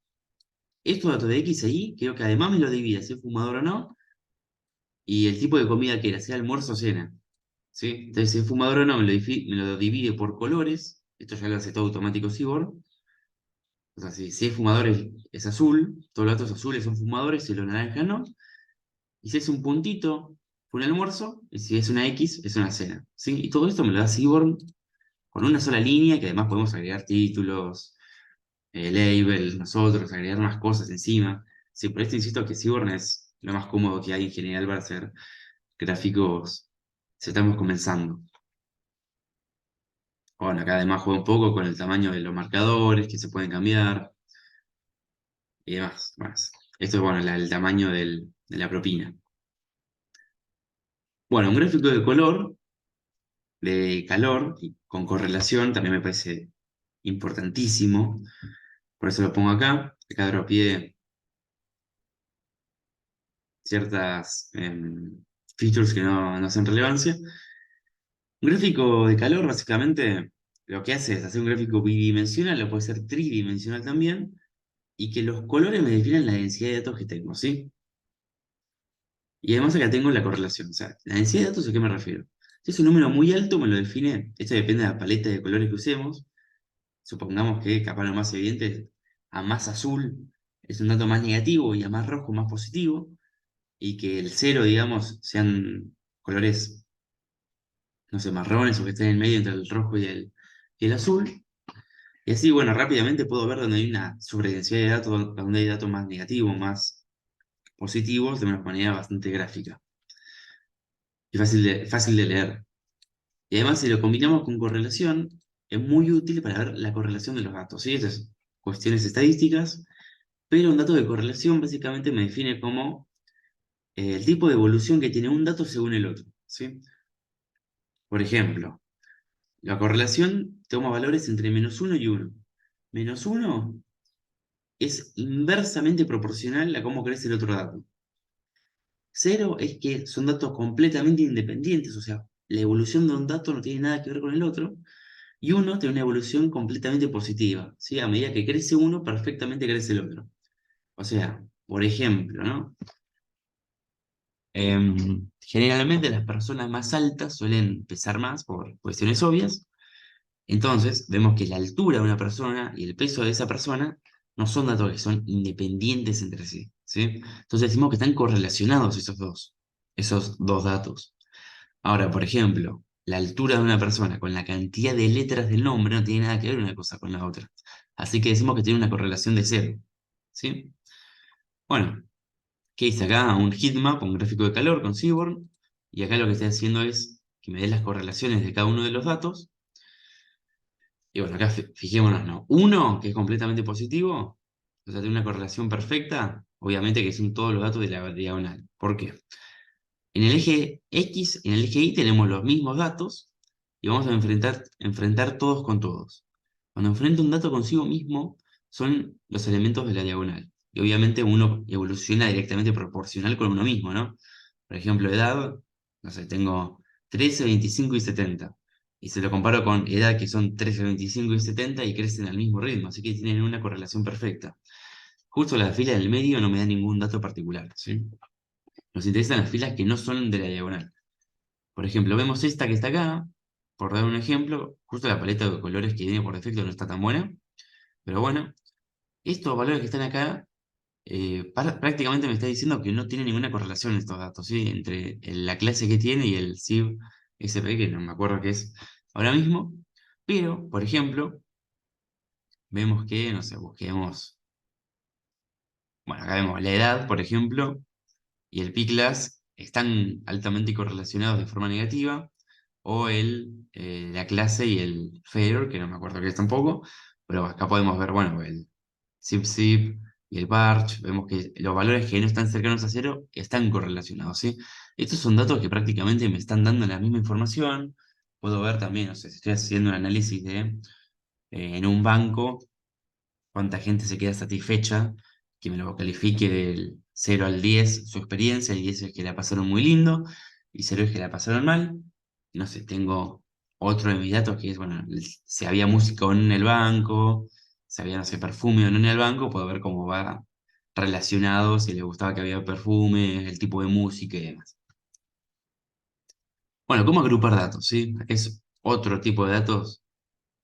estos datos de X e Y, creo que además me lo divide si es fumador o no, y el tipo de comida que era, sea almuerzo o cena. ¿Sí? Entonces, si es fumador o no, me lo divide por colores, esto ya lo hace todo automático Seaborn. O sea, si es fumador es azul, todos los datos azules son fumadores y los naranjas no. Y si es un puntito, fue un almuerzo, y si es una X, es una cena. ¿Sí? Y todo esto me lo da Seaborn con una sola línea, que además podemos agregar títulos, labels, nosotros, agregar más cosas encima. Sí, por esto insisto que Seaborn es lo más cómodo que hay en general para hacer gráficos si estamos comenzando. Bueno, acá además juega un poco con el tamaño de los marcadores que se pueden cambiar y demás. Más. Esto es bueno, el tamaño de la propina. Bueno, un gráfico de color, de calor, y con correlación, también me parece importantísimo. Por eso lo pongo acá. Acá dropeé ciertas features que no hacen relevancia. Un gráfico de calor, básicamente, lo que hace es hacer un gráfico bidimensional, lo puede ser tridimensional también, y que los colores me definan la densidad de datos que tengo, ¿sí? Y además acá tengo la correlación. O sea, la densidad de datos, ¿a qué me refiero? Si es un número muy alto, me lo define. Esto depende de la paleta de colores que usemos. Supongamos que, capaz lo más evidente, a más azul es un dato más negativo y a más rojo más positivo. Y que el cero, digamos, sean colores, no sé, marrones o que estén en el medio entre el rojo y el azul. Y así, bueno, rápidamente puedo ver dónde hay una sobredensidad de datos, donde hay datos más negativos, más positivos, de una manera bastante gráfica y fácil de leer. Y además, si lo combinamos con correlación, es muy útil para ver la correlación de los datos, ¿sí? Estas son cuestiones estadísticas, pero un dato de correlación básicamente me define como el tipo de evolución que tiene un dato según el otro, ¿sí? Por ejemplo, la correlación toma valores entre -1 y 1. -1 es inversamente proporcional a cómo crece el otro dato. Cero es que son datos completamente independientes, o sea, la evolución de un dato no tiene nada que ver con el otro. Y uno tiene una evolución completamente positiva, ¿sí? A medida que crece uno, perfectamente crece el otro. O sea, por ejemplo, ¿no? Generalmente las personas más altas suelen pesar más por cuestiones obvias. Entonces, vemos que la altura de una persona y el peso de esa persona no son datos que son independientes entre sí, ¿sí? Entonces decimos que están correlacionados esos dos datos. Ahora, por ejemplo, la altura de una persona con la cantidad de letras del nombre no tiene nada que ver una cosa con la otra. Así que decimos que tiene una correlación de cero. ¿Sí? Bueno, ¿qué hice acá? Un heatmap, un gráfico de calor con Seaborn. Y acá lo que estoy haciendo es que me dé las correlaciones de cada uno de los datos. Y bueno, acá fijémonos, ¿no? Uno, que es completamente positivo, o sea, tiene una correlación perfecta, obviamente que son todos los datos de la diagonal. ¿Por qué? En el eje X, en el eje Y tenemos los mismos datos y vamos a enfrentar todos con todos. Cuando enfrento un dato consigo mismo, son los elementos de la diagonal. Y obviamente uno evoluciona directamente proporcional con uno mismo, ¿no? Por ejemplo, edad, no sé, tengo 13, 25 y 70. Y se lo comparo con edad que son 13, 25 y 70 y crecen al mismo ritmo, así que tienen una correlación perfecta. Justo la fila del medio no me da ningún dato particular, ¿sí? Nos interesan las filas que no son de la diagonal. Por ejemplo, vemos esta que está acá, por dar un ejemplo, justo la paleta de colores que viene por defecto no está tan buena, pero bueno, estos valores que están acá prácticamente me está diciendo que no tiene ninguna correlación estos datos, ¿sí? Entre la clase que tiene y el SIV SP, que no me acuerdo qué es ahora mismo, pero, por ejemplo, vemos que, no sé, busquemos, bueno, acá vemos la edad, por ejemplo, y el P-Class están altamente correlacionados de forma negativa, o la clase y el failure, que no me acuerdo qué es tampoco, pero acá podemos ver, bueno, el zip zip, y el Barch, vemos que los valores que no están cercanos a cero están correlacionados, ¿sí? Estos son datos que prácticamente me están dando la misma información. Puedo ver también, no sé, si estoy haciendo un análisis en un banco, cuánta gente se queda satisfecha, que me lo califique del 0 al 10 su experiencia, y 10 es que la pasaron muy lindo, y 0 es que la pasaron mal. No sé, tengo otro de mis datos que es, bueno, si había música o no en el banco, si había, no sé, perfume o no en el banco, puedo ver cómo va relacionado, si le gustaba que había perfume, el tipo de música y demás. Bueno, ¿cómo agrupar datos? ¿Sí? Es otro tipo de datos,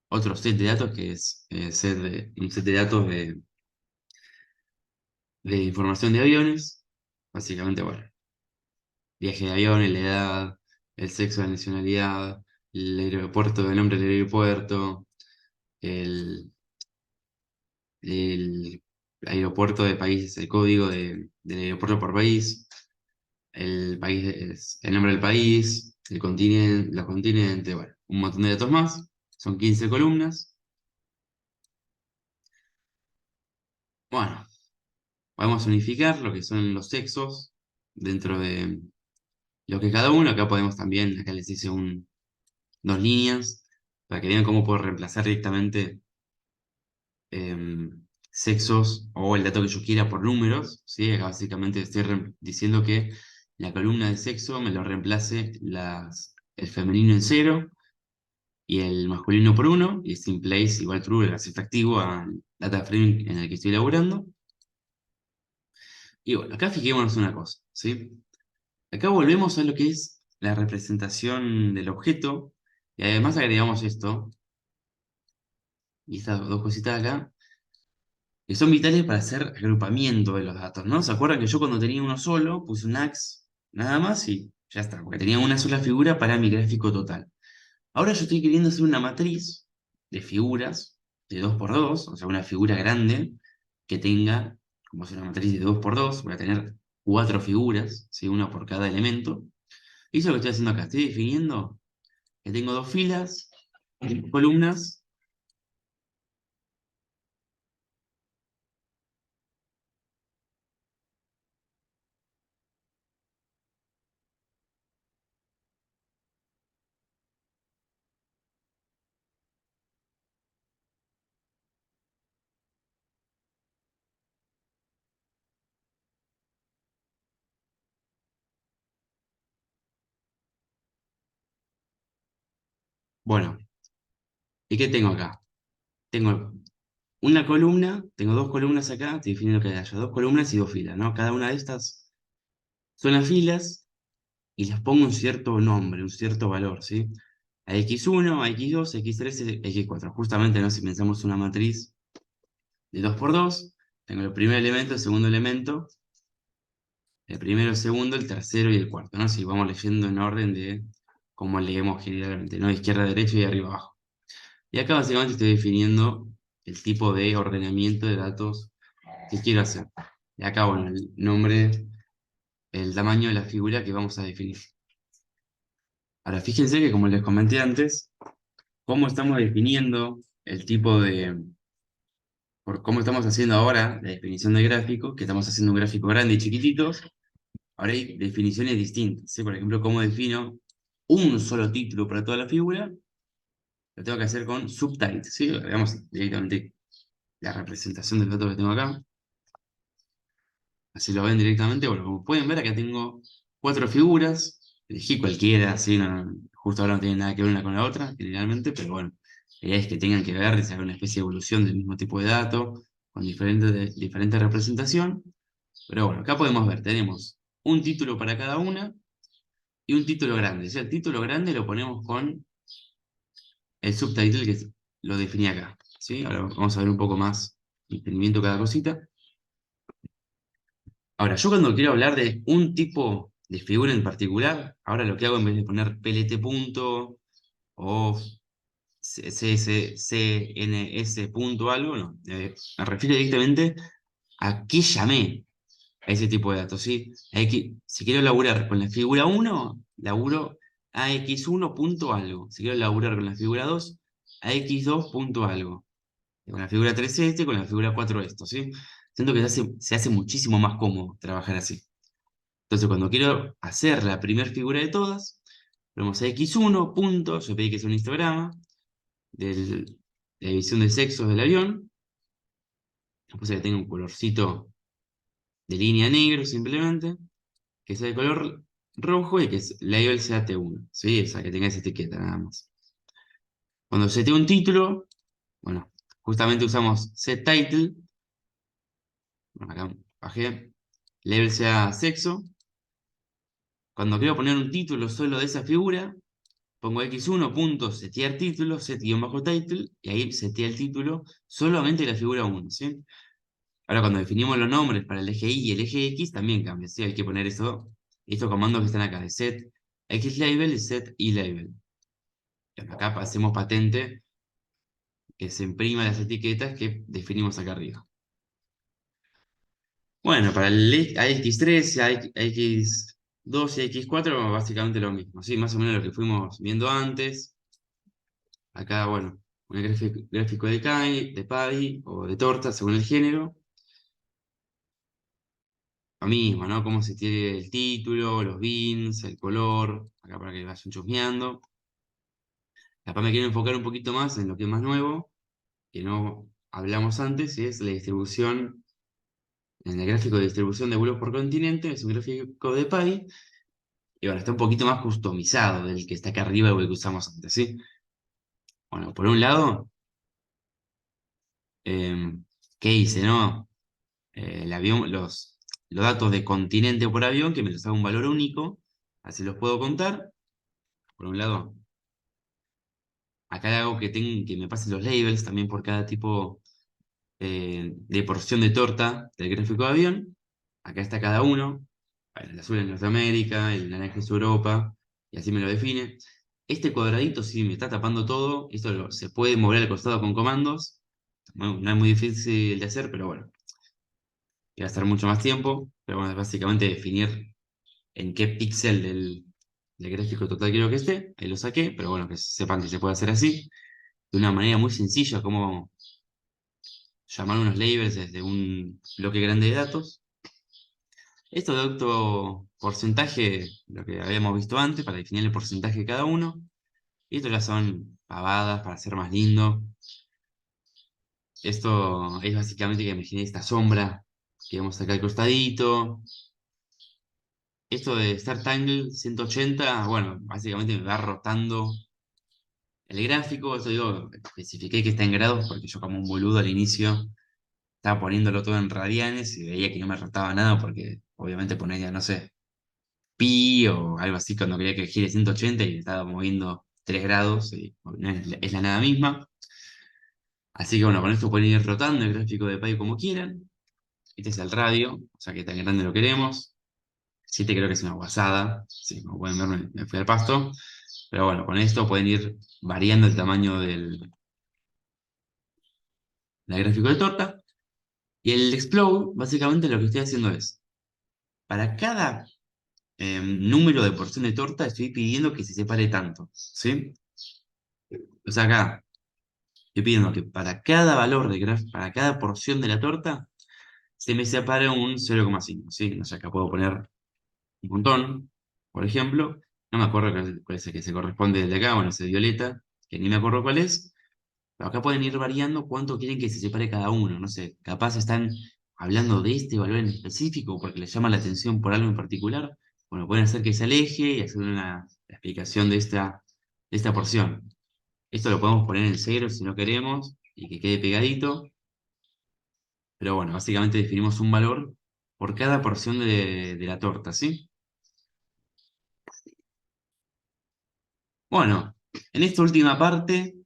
otro set de datos que es un set de datos de información de aviones. Básicamente, bueno, viaje de avión, la edad, el sexo, la nacionalidad, el aeropuerto, el nombre del aeropuerto, el, el aeropuerto de país, el código del aeropuerto por país, el país, el nombre del país, el continente, los continentes, bueno, un montón de datos más. Son 15 columnas. Bueno, podemos unificar lo que son los sexos dentro de lo que cada uno. Acá podemos también, acá les hice dos líneas para que vean cómo puedo reemplazar directamente sexos o el dato que yo quiera por números, ¿sí? Acá básicamente estoy diciendo que la columna de sexo me lo reemplace el femenino en cero y el masculino por uno, y sin place igual true, el acceso activo al data frame en el que estoy laburando. Y bueno, acá fijémonos una cosa, ¿sí? Acá volvemos a lo que es la representación del objeto, y además agregamos esto, y estas dos cositas acá, que son vitales para hacer agrupamiento de los datos, ¿no? ¿Se acuerdan que yo cuando tenía uno solo puse un ax nada más y ya está, porque tenía una sola figura para mi gráfico total? Ahora yo estoy queriendo hacer una matriz de figuras de 2 por 2, o sea, una figura grande que tenga, como es una matriz de 2 por 2, voy a tener 4 figuras, ¿sí? Una por cada elemento. Y eso es lo que estoy haciendo acá, estoy definiendo que tengo 2 filas, columnas. Bueno, ¿y qué tengo acá? Tengo una columna, tengo 2 columnas acá, estoy definiendo que haya 2 columnas y 2 filas, ¿no? Cada una de estas son las filas y les pongo un cierto nombre, un cierto valor, ¿sí? A X1, a X2, a X3, a X4. Justamente, ¿no? Si pensamos una matriz de 2 por 2, tengo el primer elemento, el segundo elemento, el primero, el segundo, el tercero y el cuarto, ¿no? Si vamos leyendo en orden de cómo leemos generalmente, ¿no? De izquierda a derecha y de arriba a abajo. Y acá básicamente estoy definiendo el tipo de ordenamiento de datos que quiero hacer. Y acá, bueno, el nombre, el tamaño de la figura que vamos a definir. Ahora, fíjense que como les comenté antes, cómo estamos definiendo el tipo por cómo estamos haciendo ahora la definición de gráfico, que estamos haciendo un gráfico grande y chiquitito, ahora hay definiciones distintas, ¿sí? Por ejemplo, cómo defino un solo título para toda la figura, lo tengo que hacer con subtypes, ¿sí? Veamos directamente la representación del dato que tengo acá. Así lo ven directamente. Bueno, como pueden ver, acá tengo 4 figuras. Elegí cualquiera, ¿sí? Justo ahora no tiene nada que ver una con la otra, generalmente, pero bueno, la idea es que tengan que ver y se haga una especie de evolución del mismo tipo de dato, con diferente representación. Pero bueno, acá podemos ver, tenemos un título para cada una y un título grande. O sea, el título grande lo ponemos con el subtitle lo definí acá, ¿sí? Ahora vamos a ver un poco más el entendimiento de cada cosita. Ahora, yo cuando quiero hablar de un tipo de figura en particular, ahora lo que hago en vez de poner PLT punto o CNS punto algo, no, me refiero directamente a qué llamé a ese tipo de datos, ¿sí? Si quiero laburar con la figura 1, laburo a X1 punto algo. Si quiero laburar con la figura 2, a X2 punto algo. Y con la figura 3 este, con la figura 4 esto, ¿sí? siento que se hace muchísimo más cómodo trabajar así. Entonces, cuando quiero hacer la primera figura de todas, ponemos a X1, punto, yo pedí que sea un histograma de la división de sexos del avión, después que tenga un colorcito de línea negro simplemente, que sea de color rojo y que label sea T1, ¿sí? O sea, que tenga esa etiqueta nada más. Cuando se seteo un título, bueno, justamente usamos setTitle, bueno, acá bajé, label sea sexo. Cuando quiero poner un título solo de esa figura, pongo x1 punto setear título, set-title, y ahí setea el título solamente de la figura 1, ¿sí? Ahora cuando definimos los nombres para el eje Y y el eje X, también cambia, ¿sí? Hay que poner estos comandos que están acá, de set xlabel y set elabel. Acá hacemos patente que se imprima las etiquetas que definimos acá arriba. Bueno, para el AX3, AX2 y AX4, básicamente lo mismo, ¿sí? Más o menos lo que fuimos viendo antes. Acá, bueno, un gráfico de pie o de torta, según el género. Lo mismo, ¿no? Cómo se tiene el título, los bins, el color, acá para que vayan chusmeando. Acá me quiero enfocar un poquito más en lo que es más nuevo, que no hablamos antes, y es la distribución, en el gráfico de distribución de vuelos por continente, es un gráfico de pie, y bueno, está un poquito más customizado del que está acá arriba o el que usamos antes, ¿sí? Bueno, por un lado, ¿qué hice, no? El avión, los datos de continente por avión, que me los haga un valor único, así los puedo contar. Por un lado, acá hago que me pasen los labels también por cada tipo de porción de torta del gráfico de avión. Acá está cada uno. Bueno, el azul es Norteamérica, el naranja es Europa, y así me lo define. Este cuadradito sí me está tapando todo. Esto se puede mover al costado con comandos. No es muy difícil de hacer, pero bueno, va a estar mucho más tiempo. Pero bueno, es básicamente definir en qué píxel del gráfico total quiero que esté. Ahí lo saqué, pero bueno, que sepan que se puede hacer así. De una manera muy sencilla, como llamar unos labels desde un bloque grande de datos. Esto de auto porcentaje, lo que habíamos visto antes, para definir el porcentaje de cada uno. Y esto ya son pavadas para hacer más lindo. Esto es básicamente que me genere esta sombra que vemos acá al costadito. Esto de Start Angle 180, bueno, básicamente me va rotando el gráfico. Eso digo, especifiqué que está en grados porque yo como un boludo al inicio estaba poniéndolo todo en radianes y veía que no me rotaba nada porque obviamente ponía, no sé, pi o algo así cuando quería que gire 180 y estaba moviendo 3 grados y no es la nada misma. Así que bueno, con esto pueden ir rotando el gráfico de pi como quieran. Este es el radio, o sea que tan grande lo queremos. 7 creo que es una guasada, sí, como pueden ver me fui al pasto. Pero bueno, con esto pueden ir variando el tamaño del gráfico de torta. Y el explode, básicamente lo que estoy haciendo es, para cada número de porción de torta estoy pidiendo que se separe tanto, ¿sí? O sea, acá estoy pidiendo que para cada valor para cada porción de la torta, se me separe un 0,5, ¿sí? O sea, acá puedo poner un montón, por ejemplo. No me acuerdo cuál es el que se corresponde de acá, bueno, ese violeta, que ni me acuerdo cuál es. Pero acá pueden ir variando cuánto quieren que se separe cada uno. No sé, capaz están hablando de este valor en específico porque les llama la atención por algo en particular. Bueno, pueden hacer que se aleje y hacer una explicación de esta porción. Esto lo podemos poner en cero si no queremos y que quede pegadito. Pero bueno, básicamente definimos un valor por cada porción de la torta, ¿sí? Bueno, en esta última parte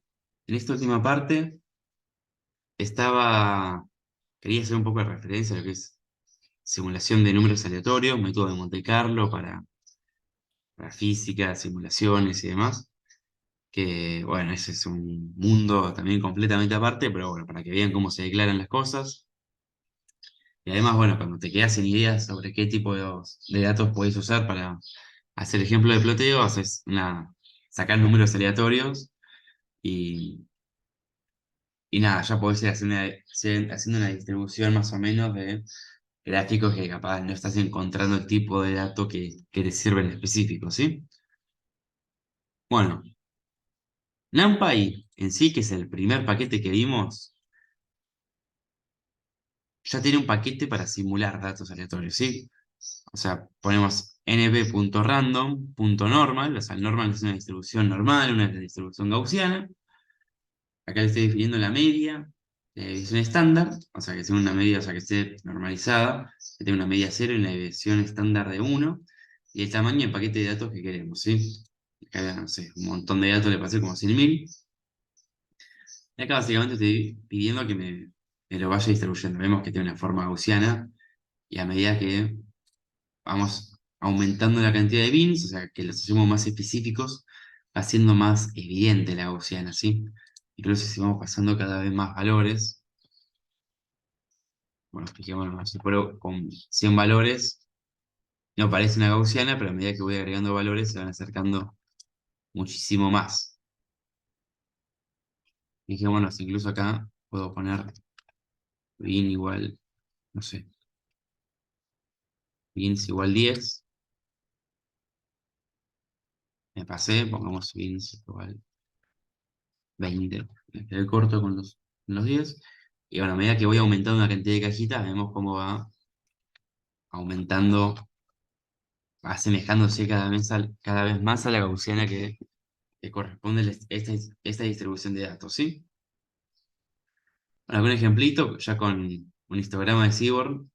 estaba, quería hacer un poco de referencia a lo que es simulación de números aleatorios, método de Monte Carlo para física, simulaciones y demás. Que bueno, ese es un mundo también completamente aparte, pero bueno, para que vean cómo se declaran las cosas. Y además, bueno, cuando te quedas sin ideas sobre qué tipo de datos puedes usar para hacer ejemplo de ploteo, sacar números aleatorios y, Y nada, ya podés ir haciendo una distribución más o menos de gráficos que capaz no estás encontrando el tipo de dato que te sirve en específico, ¿sí? Bueno, NumPy en sí, que es el primer paquete que vimos, ya tiene un paquete para simular datos aleatorios, ¿sí? O sea, ponemos np.random.normal, o sea, el normal es una distribución normal, una distribución gaussiana. Acá le estoy definiendo la media de desviación estándar, o sea, que sea una media, o sea, que esté normalizada, que tenga una media cero y una desviación estándar de uno y el tamaño del paquete de datos que queremos, ¿sí? Acá, no sé, un montón de datos, le pasé como 100.000. Y acá básicamente estoy pidiendo que me lo vaya distribuyendo. Vemos que tiene una forma gaussiana y a medida que vamos aumentando la cantidad de bins, o sea, que los hacemos más específicos, va siendo más evidente la gaussiana, ¿sí? Incluso si vamos pasando cada vez más valores, bueno, fijémonos, no sé, pero con 100 valores no parece una gaussiana, pero a medida que voy agregando valores se van acercando muchísimo más. Fijémonos, incluso acá puedo poner bin igual, no sé, bins igual 10. Me pasé, pongamos bins igual 20. Me quedé corto con los 10. Y bueno, a medida que voy aumentando la cantidad de cajitas, vemos cómo va aumentando, va asemejándose cada vez más a la gaussiana que corresponde a esta distribución de datos, ¿sí? Bueno, algún ejemplito, ya con un histograma de Seaborn,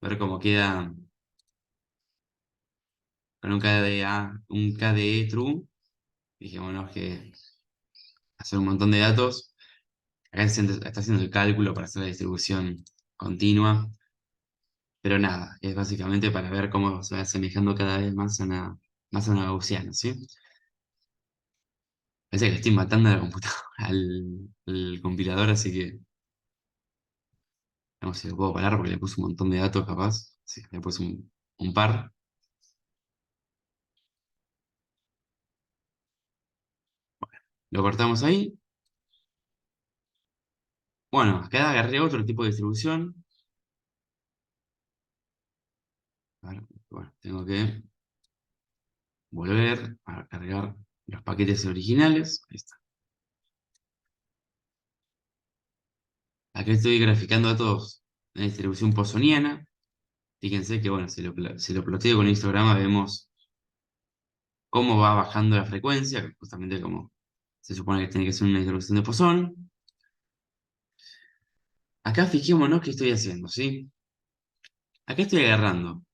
ver cómo queda con un KDE true. Dijémonos que hacer un montón de datos. Acá está haciendo el cálculo para hacer la distribución continua. Pero nada, es básicamente para ver cómo se va asemejando cada vez más a una gaussiana, ¿sí? Parece que le estoy matando a la computadora, al compilador, así que vamos si lo puedo parar porque le puse un montón de datos capaz. Sí, le puse un par. Lo cortamos ahí. Bueno, acá agarré otro tipo de distribución. A ver, bueno, tengo que volver a cargar los paquetes originales. Ahí está. Acá estoy graficando datos en la distribución poissoniana. Fíjense que, bueno, si lo ploteo con el histograma, vemos cómo va bajando la frecuencia, que justamente como se supone que tiene que ser una distribución de Poisson. Acá fijémonos qué estoy haciendo, ¿sí? Acá estoy agarrando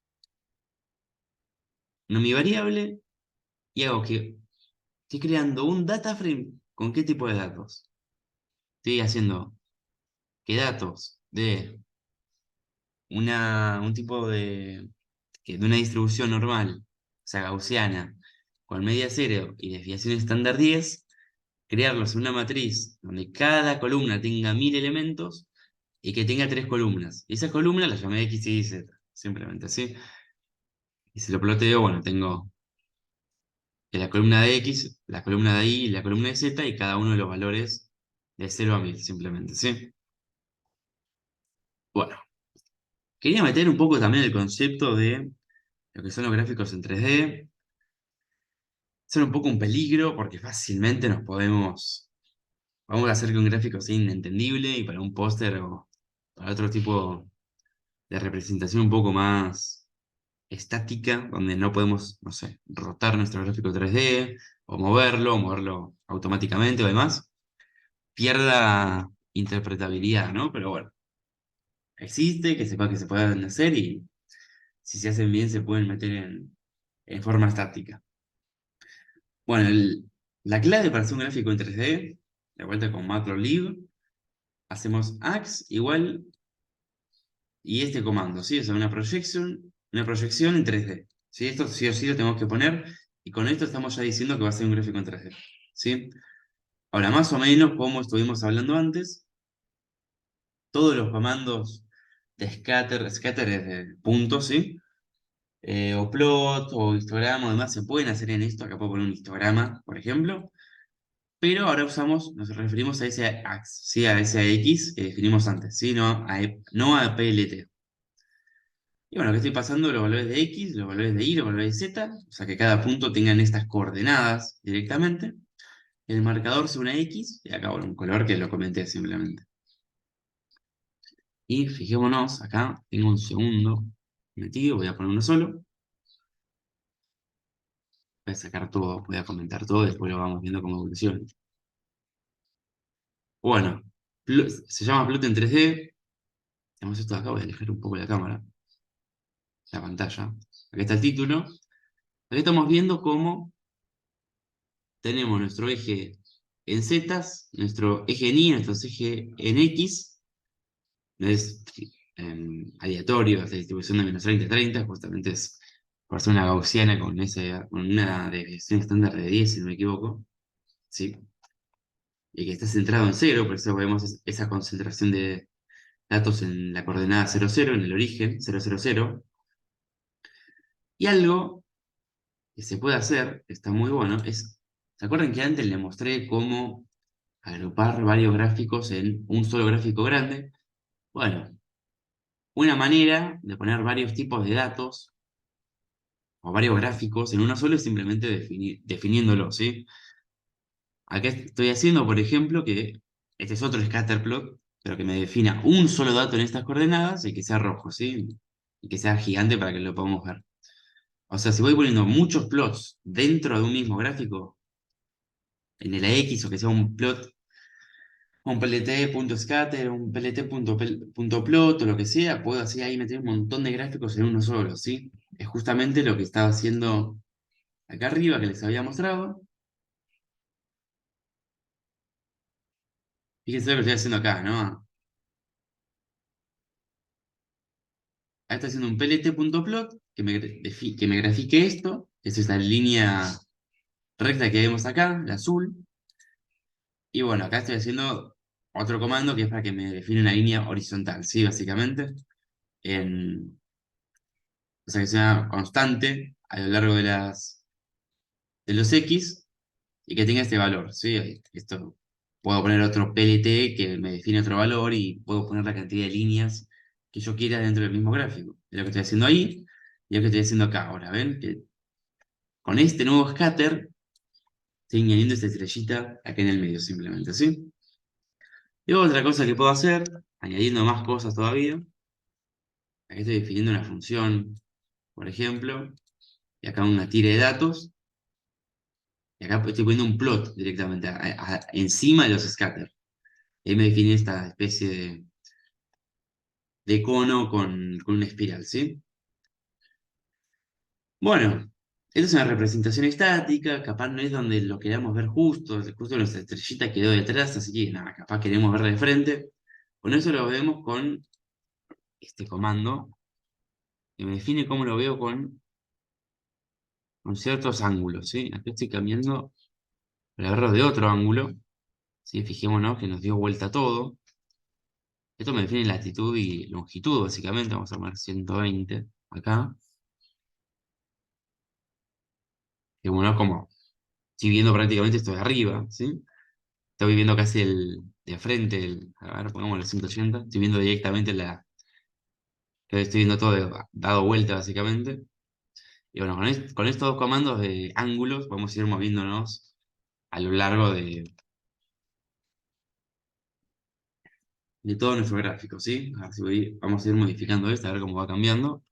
mi variable y hago que estoy creando un data frame con qué tipo de datos. Estoy haciendo que datos de un tipo de una distribución normal, o sea, gaussiana, con media cero y desviación estándar 10, crearlos en una matriz donde cada columna tenga 1000 elementos y que tenga tres columnas. Y esas columnas las llamé X, Y y Z, simplemente así. Y si lo ploteo, bueno, tengo la columna de X, la columna de Y y la columna de Z y cada uno de los valores de 0 a 1000, simplemente, ¿sí? Bueno, quería meter un poco también el concepto de lo que son los gráficos en 3D. Son un poco un peligro porque fácilmente vamos a hacer que un gráfico sea inentendible y para un póster o para otro tipo de representación un poco más estática, donde no podemos, no sé, rotar nuestro gráfico 3D o moverlo automáticamente o demás, pierda interpretabilidad, ¿no? Pero bueno, existe, que sepa que se pueden hacer y si se hacen bien se pueden meter en forma estática. Bueno, la clave para hacer un gráfico en 3D, de vuelta con Matplotlib, hacemos ax igual y este comando, ¿sí? O sea, una proyección en 3D. ¿Sí? Esto sí o sí lo tenemos que poner y con esto estamos ya diciendo que va a ser un gráfico en 3D. ¿Sí? Ahora, más o menos, como estuvimos hablando antes, todos los comandos de scatter es de puntos, ¿sí? O plot, o histograma, o demás, se pueden hacer en esto. Acá puedo poner un histograma, por ejemplo. pero ahora nos referimos a ese ax, ¿sí? A ese x que definimos antes, ¿sí? No a PLT. Y bueno, ¿qué estoy pasando? Los valores de x, los valores de y, los valores de z, o sea que cada punto tengan estas coordenadas directamente. El marcador sea una x, y acá bueno, un color que lo comenté simplemente. Y fijémonos, acá tengo un segundo metido, voy a poner uno solo. Voy a sacar todo, voy a comentar todo, después lo vamos viendo cómo evoluciona. Bueno, se llama Plot en 3D. Tenemos esto de acá, voy a alejar un poco la cámara, la pantalla. Aquí está el título. Aquí estamos viendo cómo tenemos nuestro eje en Z, nuestro eje en Y, nuestro eje en X. Es aleatorio, es la distribución de -30-30, justamente es por ser una gaussiana con una desviación estándar de 10, si no me equivoco. ¿Sí? Y que está centrado en cero, por eso vemos esa concentración de datos en la coordenada 00, en el origen, 000. Y algo que se puede hacer, que está muy bueno, ¿se acuerdan que antes le mostré cómo agrupar varios gráficos en un solo gráfico grande? Bueno, una manera de poner varios tipos de datos o varios gráficos en uno solo es simplemente definiéndolo, ¿sí? Acá estoy haciendo, por ejemplo, que este es otro scatterplot, pero que me defina un solo dato en estas coordenadas y que sea rojo, ¿sí? Y que sea gigante para que lo podamos ver. O sea, si voy poniendo muchos plots dentro de un mismo gráfico, en el AX o que sea un plot, un plt.scatter, un plt.plot o lo que sea, puedo así ahí meter un montón de gráficos en uno solo, ¿sí? Es justamente lo que estaba haciendo acá arriba que les había mostrado. Fíjense lo que estoy haciendo acá, ¿no? Ahí está haciendo un plt.plot que me grafique esto, que es esta línea recta que vemos acá, la azul. Y bueno, acá estoy haciendo otro comando que es para que me define una línea horizontal, ¿sí? Básicamente. O sea, que sea constante a lo largo de los X y que tenga este valor, ¿sí? Esto, puedo poner otro PLT que me define otro valor y puedo poner la cantidad de líneas que yo quiera dentro del mismo gráfico. Es lo que estoy haciendo ahí y lo que estoy haciendo acá ahora, ¿ven? Que con este nuevo scatter estoy añadiendo esta estrellita acá en el medio simplemente, ¿sí? Y otra cosa que puedo hacer, añadiendo más cosas todavía, aquí estoy definiendo una función, por ejemplo, y acá una tira de datos. Y acá estoy poniendo un plot directamente encima de los scatter. Y ahí me define esta especie de cono con una espiral, ¿sí? Bueno, esta es una representación estática, capaz no es donde lo queramos ver justo nuestra estrellita quedó detrás, así que nada, capaz queremos verla de frente. Con eso lo vemos con este comando, que me define cómo lo veo con ciertos ángulos, ¿sí? Aquí estoy cambiando, lo agarro de otro ángulo, ¿sí? Fijémonos que nos dio vuelta todo. Esto me define latitud y longitud, básicamente. Vamos a poner 120 acá. Y bueno, como estoy viendo prácticamente esto de arriba, ¿sí? Estoy viendo casi de frente, a ver, pongámoslo 180. Estoy viendo directamente estoy viendo todo dado vuelta, básicamente. Y bueno, con estos dos comandos de ángulos, vamos a ir moviéndonos a lo largo de todo nuestro gráfico, ¿sí? A ver si vamos a ir modificando esto, a ver cómo va cambiando.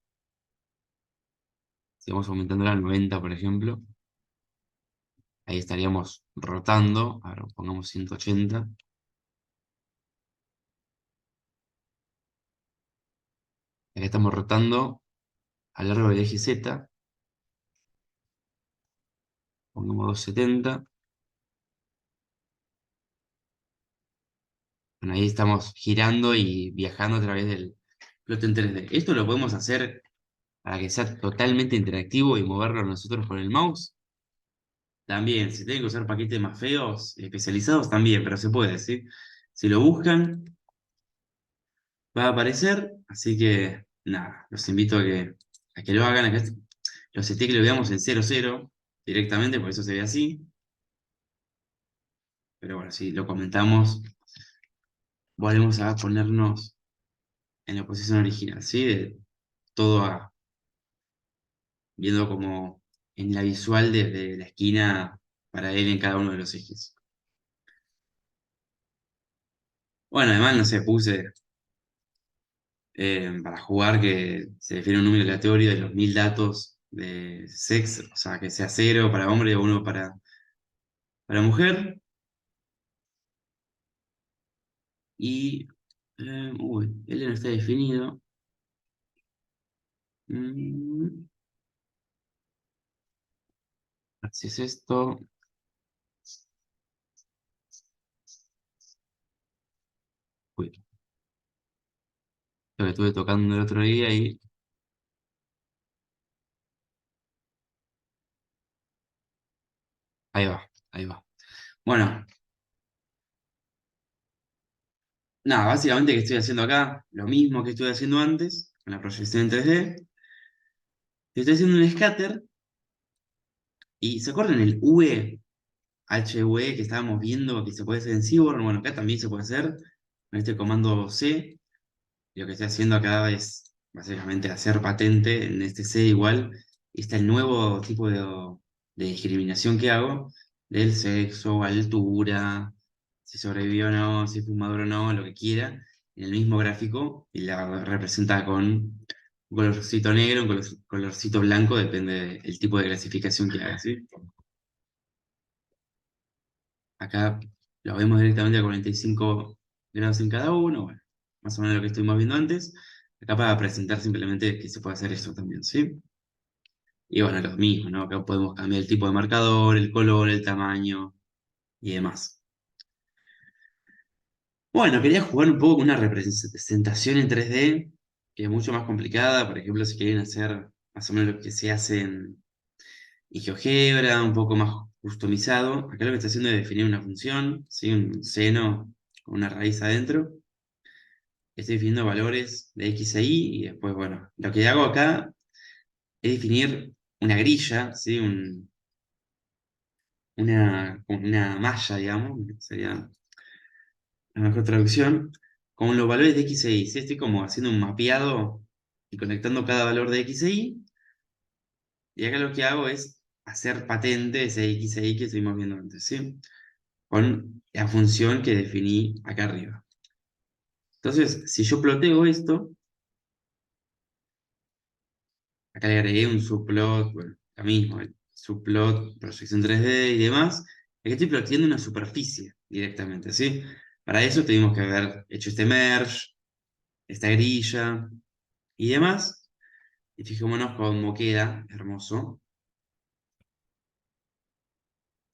Si vamos aumentando a 90, por ejemplo. Ahí estaríamos rotando. A ver, pongamos 180. Acá estamos rotando a lo largo del eje Z. Pongamos 270. Bueno, ahí estamos girando y viajando a través del plot en 3D. Esto lo podemos hacer para que sea totalmente interactivo y moverlo nosotros con el mouse. También, si tienen que usar paquetes más feos, especializados, también, pero se puede, ¿sí? Si lo buscan, va a aparecer. Así que, nada, los invito a que lo hagan. Acá los seté que lo veamos en 00 directamente, por eso se ve así. pero bueno, si lo comentamos, volvemos a ponernos en la posición original, ¿sí? De todo viendo como en la visual de la esquina para él en cada uno de los ejes. Bueno, además, no sé, puse para jugar que se define un número aleatorio de los 1000 datos de sexo, o sea, que sea cero para hombre o uno para mujer. Y, él no está definido. Mm, si es esto, uy, lo que estuve tocando el otro día y ahí va, ahí va. Bueno, nada, básicamente que estoy haciendo acá, lo mismo que estuve haciendo antes, con la proyección en 3D. Estoy haciendo un scatter y ¿se acuerdan el UE, HUE que estábamos viendo que se puede hacer en Seaborn? Bueno, acá también se puede hacer con este comando C. Lo que estoy haciendo acá es básicamente hacer patente en este C igual. Y está el nuevo tipo de discriminación que hago del sexo, altura, si sobrevivió o no, si es fumador o no, lo que quiera, en el mismo gráfico y la representa con un colorcito negro, un colorcito blanco, depende del tipo de clasificación que haga, ¿sí? Acá lo vemos directamente a 45 grados en cada uno, bueno, más o menos lo que estuvimos viendo antes. Acá para presentar simplemente que se puede hacer esto también, ¿sí? Y bueno, lo mismo, ¿no? Acá podemos cambiar el tipo de marcador, el color, el tamaño y demás. Bueno, quería jugar un poco con una representación en 3D, que es mucho más complicada. Por ejemplo, si quieren hacer más o menos lo que se hace en GeoGebra, un poco más customizado. Acá lo que está haciendo es definir una función, ¿sí? Un seno con una raíz adentro. Estoy definiendo valores de X e Y y después, bueno, lo que hago acá es definir una grilla, ¿sí? Como una malla, digamos, sería la mejor traducción, con los valores de X e Y, ¿sí? Estoy como haciendo un mapeado y conectando cada valor de X e Y, y acá lo que hago es hacer patente ese X e Y que estuvimos viendo antes, ¿sí? Con la función que definí acá arriba. Entonces, si yo ploteo esto, acá le agregué un subplot, bueno, lo mismo, el subplot, proyección 3D y demás. Aquí estoy ploteando una superficie directamente, ¿sí? Para eso tuvimos que haber hecho este merge, esta grilla y demás. Y fijémonos cómo queda, hermoso.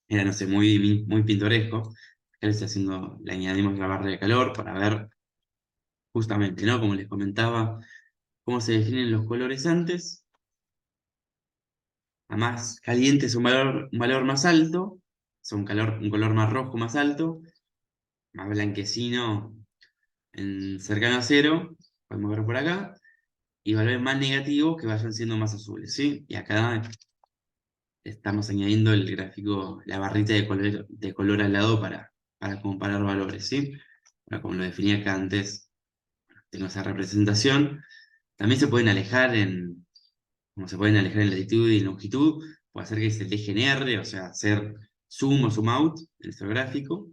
Era, no sé, muy pintoresco. Acá le estoy haciendo, le añadimos la barra de calor para ver justamente, ¿no? Como les comentaba, cómo se definen los colores antes. A más caliente es un valor más alto, es un color más rojo más alto, más blanquecino cercano a cero, podemos ver por acá, y valores más negativos que vayan siendo más azules, ¿sí? Y acá estamos añadiendo el gráfico, la barrita de color al lado para comparar valores, ¿sí? Ahora, como lo definí acá antes, tengo esa representación. También se pueden alejar como se pueden alejar en latitud y en longitud, puede hacer que se dejen R, o sea, hacer zoom o zoom out en nuestro gráfico.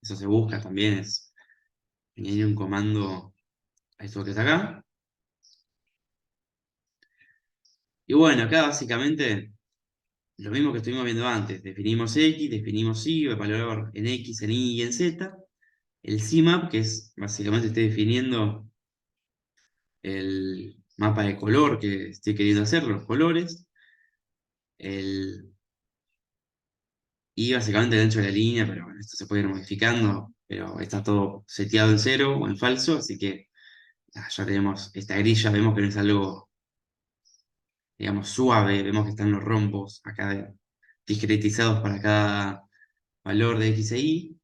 Eso se busca también, es añadir un comando a esto que está acá. Y bueno, acá básicamente lo mismo que estuvimos viendo antes. Definimos X, definimos Y, el valor en X, en Y y en Z. El CMAP, que es básicamente estoy definiendo el mapa de color que estoy queriendo hacer, los colores. El Y básicamente el ancho de la línea, pero bueno, esto se puede ir modificando, pero está todo seteado en cero o en falso, así que ya tenemos esta grilla, vemos que no es algo, digamos, suave, vemos que están los rombos acá discretizados para cada valor de X e Y,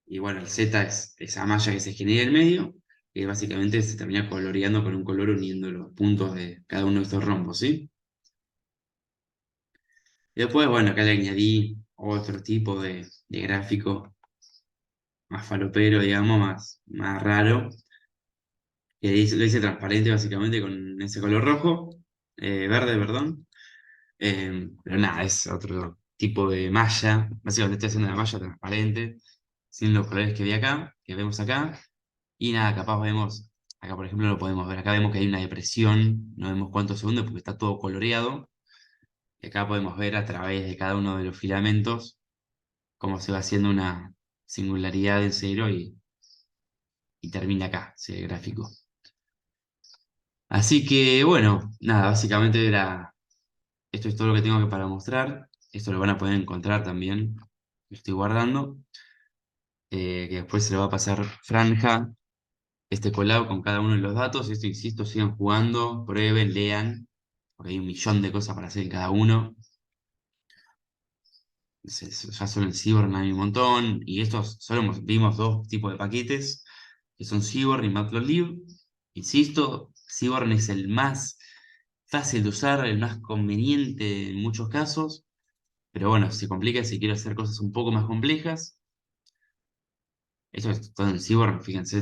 y bueno, el Z es esa malla que se genera en el medio, que básicamente se termina coloreando con un color uniendo los puntos de cada uno de estos rombos, ¿sí? Y después, bueno, acá le añadí otro tipo de gráfico más falopero, digamos, más raro, que lo hice transparente básicamente con ese color rojo, verde, perdón. Pero nada, es otro tipo de malla. Básicamente estoy haciendo la malla transparente, sin los colores que vi acá, que vemos acá. Y nada, capaz vemos, acá por ejemplo lo podemos ver, acá vemos que hay una depresión, no vemos cuántos segundos porque está todo coloreado. Y acá podemos ver a través de cada uno de los filamentos cómo se va haciendo una singularidad en cero y termina acá, ese gráfico. Así que bueno, nada, básicamente esto es todo lo que tengo que para mostrar. Esto lo van a poder encontrar también, lo estoy guardando, que después se le va a pasar franja, este colado con cada uno de los datos. Esto, insisto, sigan jugando, prueben, lean, porque hay un millón de cosas para hacer en cada uno. Ya solo en Cyborg hay un montón, y estos solo vimos dos tipos de paquetes, que son Cyborg y Matplotlib. Insisto, Cyborg es el más fácil de usar, el más conveniente en muchos casos, pero bueno, se complica si quiero hacer cosas un poco más complejas. Esto es todo en Cyborg, fíjense,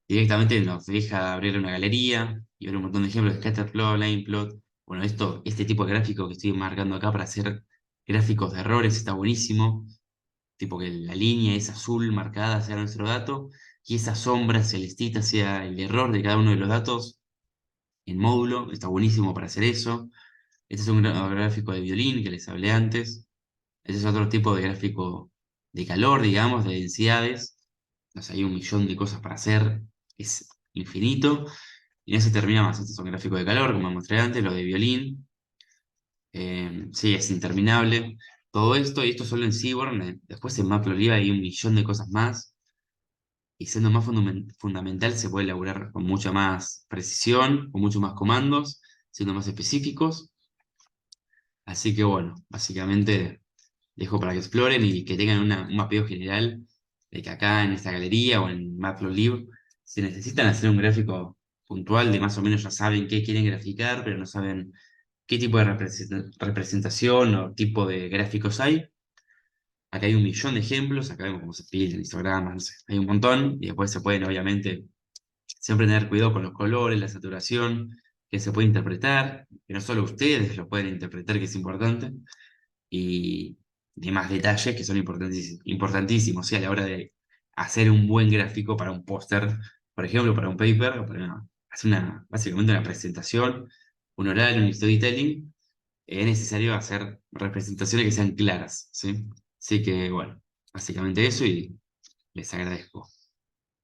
directamente nos deja abrir una galería y ver un montón de ejemplos de scatterplot, lineplot. Bueno, este tipo de gráfico que estoy marcando acá para hacer gráficos de errores está buenísimo. Tipo que la línea es azul marcada sea nuestro dato y esa sombra celestita sea el error de cada uno de los datos en módulo. Está buenísimo para hacer eso. Este es un gráfico de violín que les hablé antes. Este es otro tipo de gráfico de calor, digamos, de densidades. O sea, hay un millón de cosas para hacer. Es infinito. Y no se termina más. Este es un gráfico de calor, como mostré antes, lo de violín. Sí, es interminable todo esto, y esto solo en Seaborn. Después en Matplotlib hay un millón de cosas más, y siendo más fundamental se puede elaborar con mucha más precisión, con muchos más comandos, siendo más específicos. Así que bueno, básicamente dejo para que exploren y que tengan un mapeo general de que acá en esta galería o en Matplotlib, si necesitan hacer un gráfico puntual de más o menos ya saben qué quieren graficar, pero no saben qué tipo de representación o tipo de gráficos hay. Acá hay un millón de ejemplos, acá vemos cómo se piden histogramas, no sé, hay un montón, y después se pueden, obviamente, siempre tener cuidado con los colores, la saturación, que se puede interpretar, que no solo ustedes lo pueden interpretar, que es importante, y demás detalles que son importantísimos, ¿sí? A la hora de hacer un buen gráfico para un póster, por ejemplo, para un paper, o para hacer básicamente una presentación, un oral, un storytelling, es necesario hacer representaciones que sean claras, ¿sí? Así que, bueno, básicamente eso y les agradezco.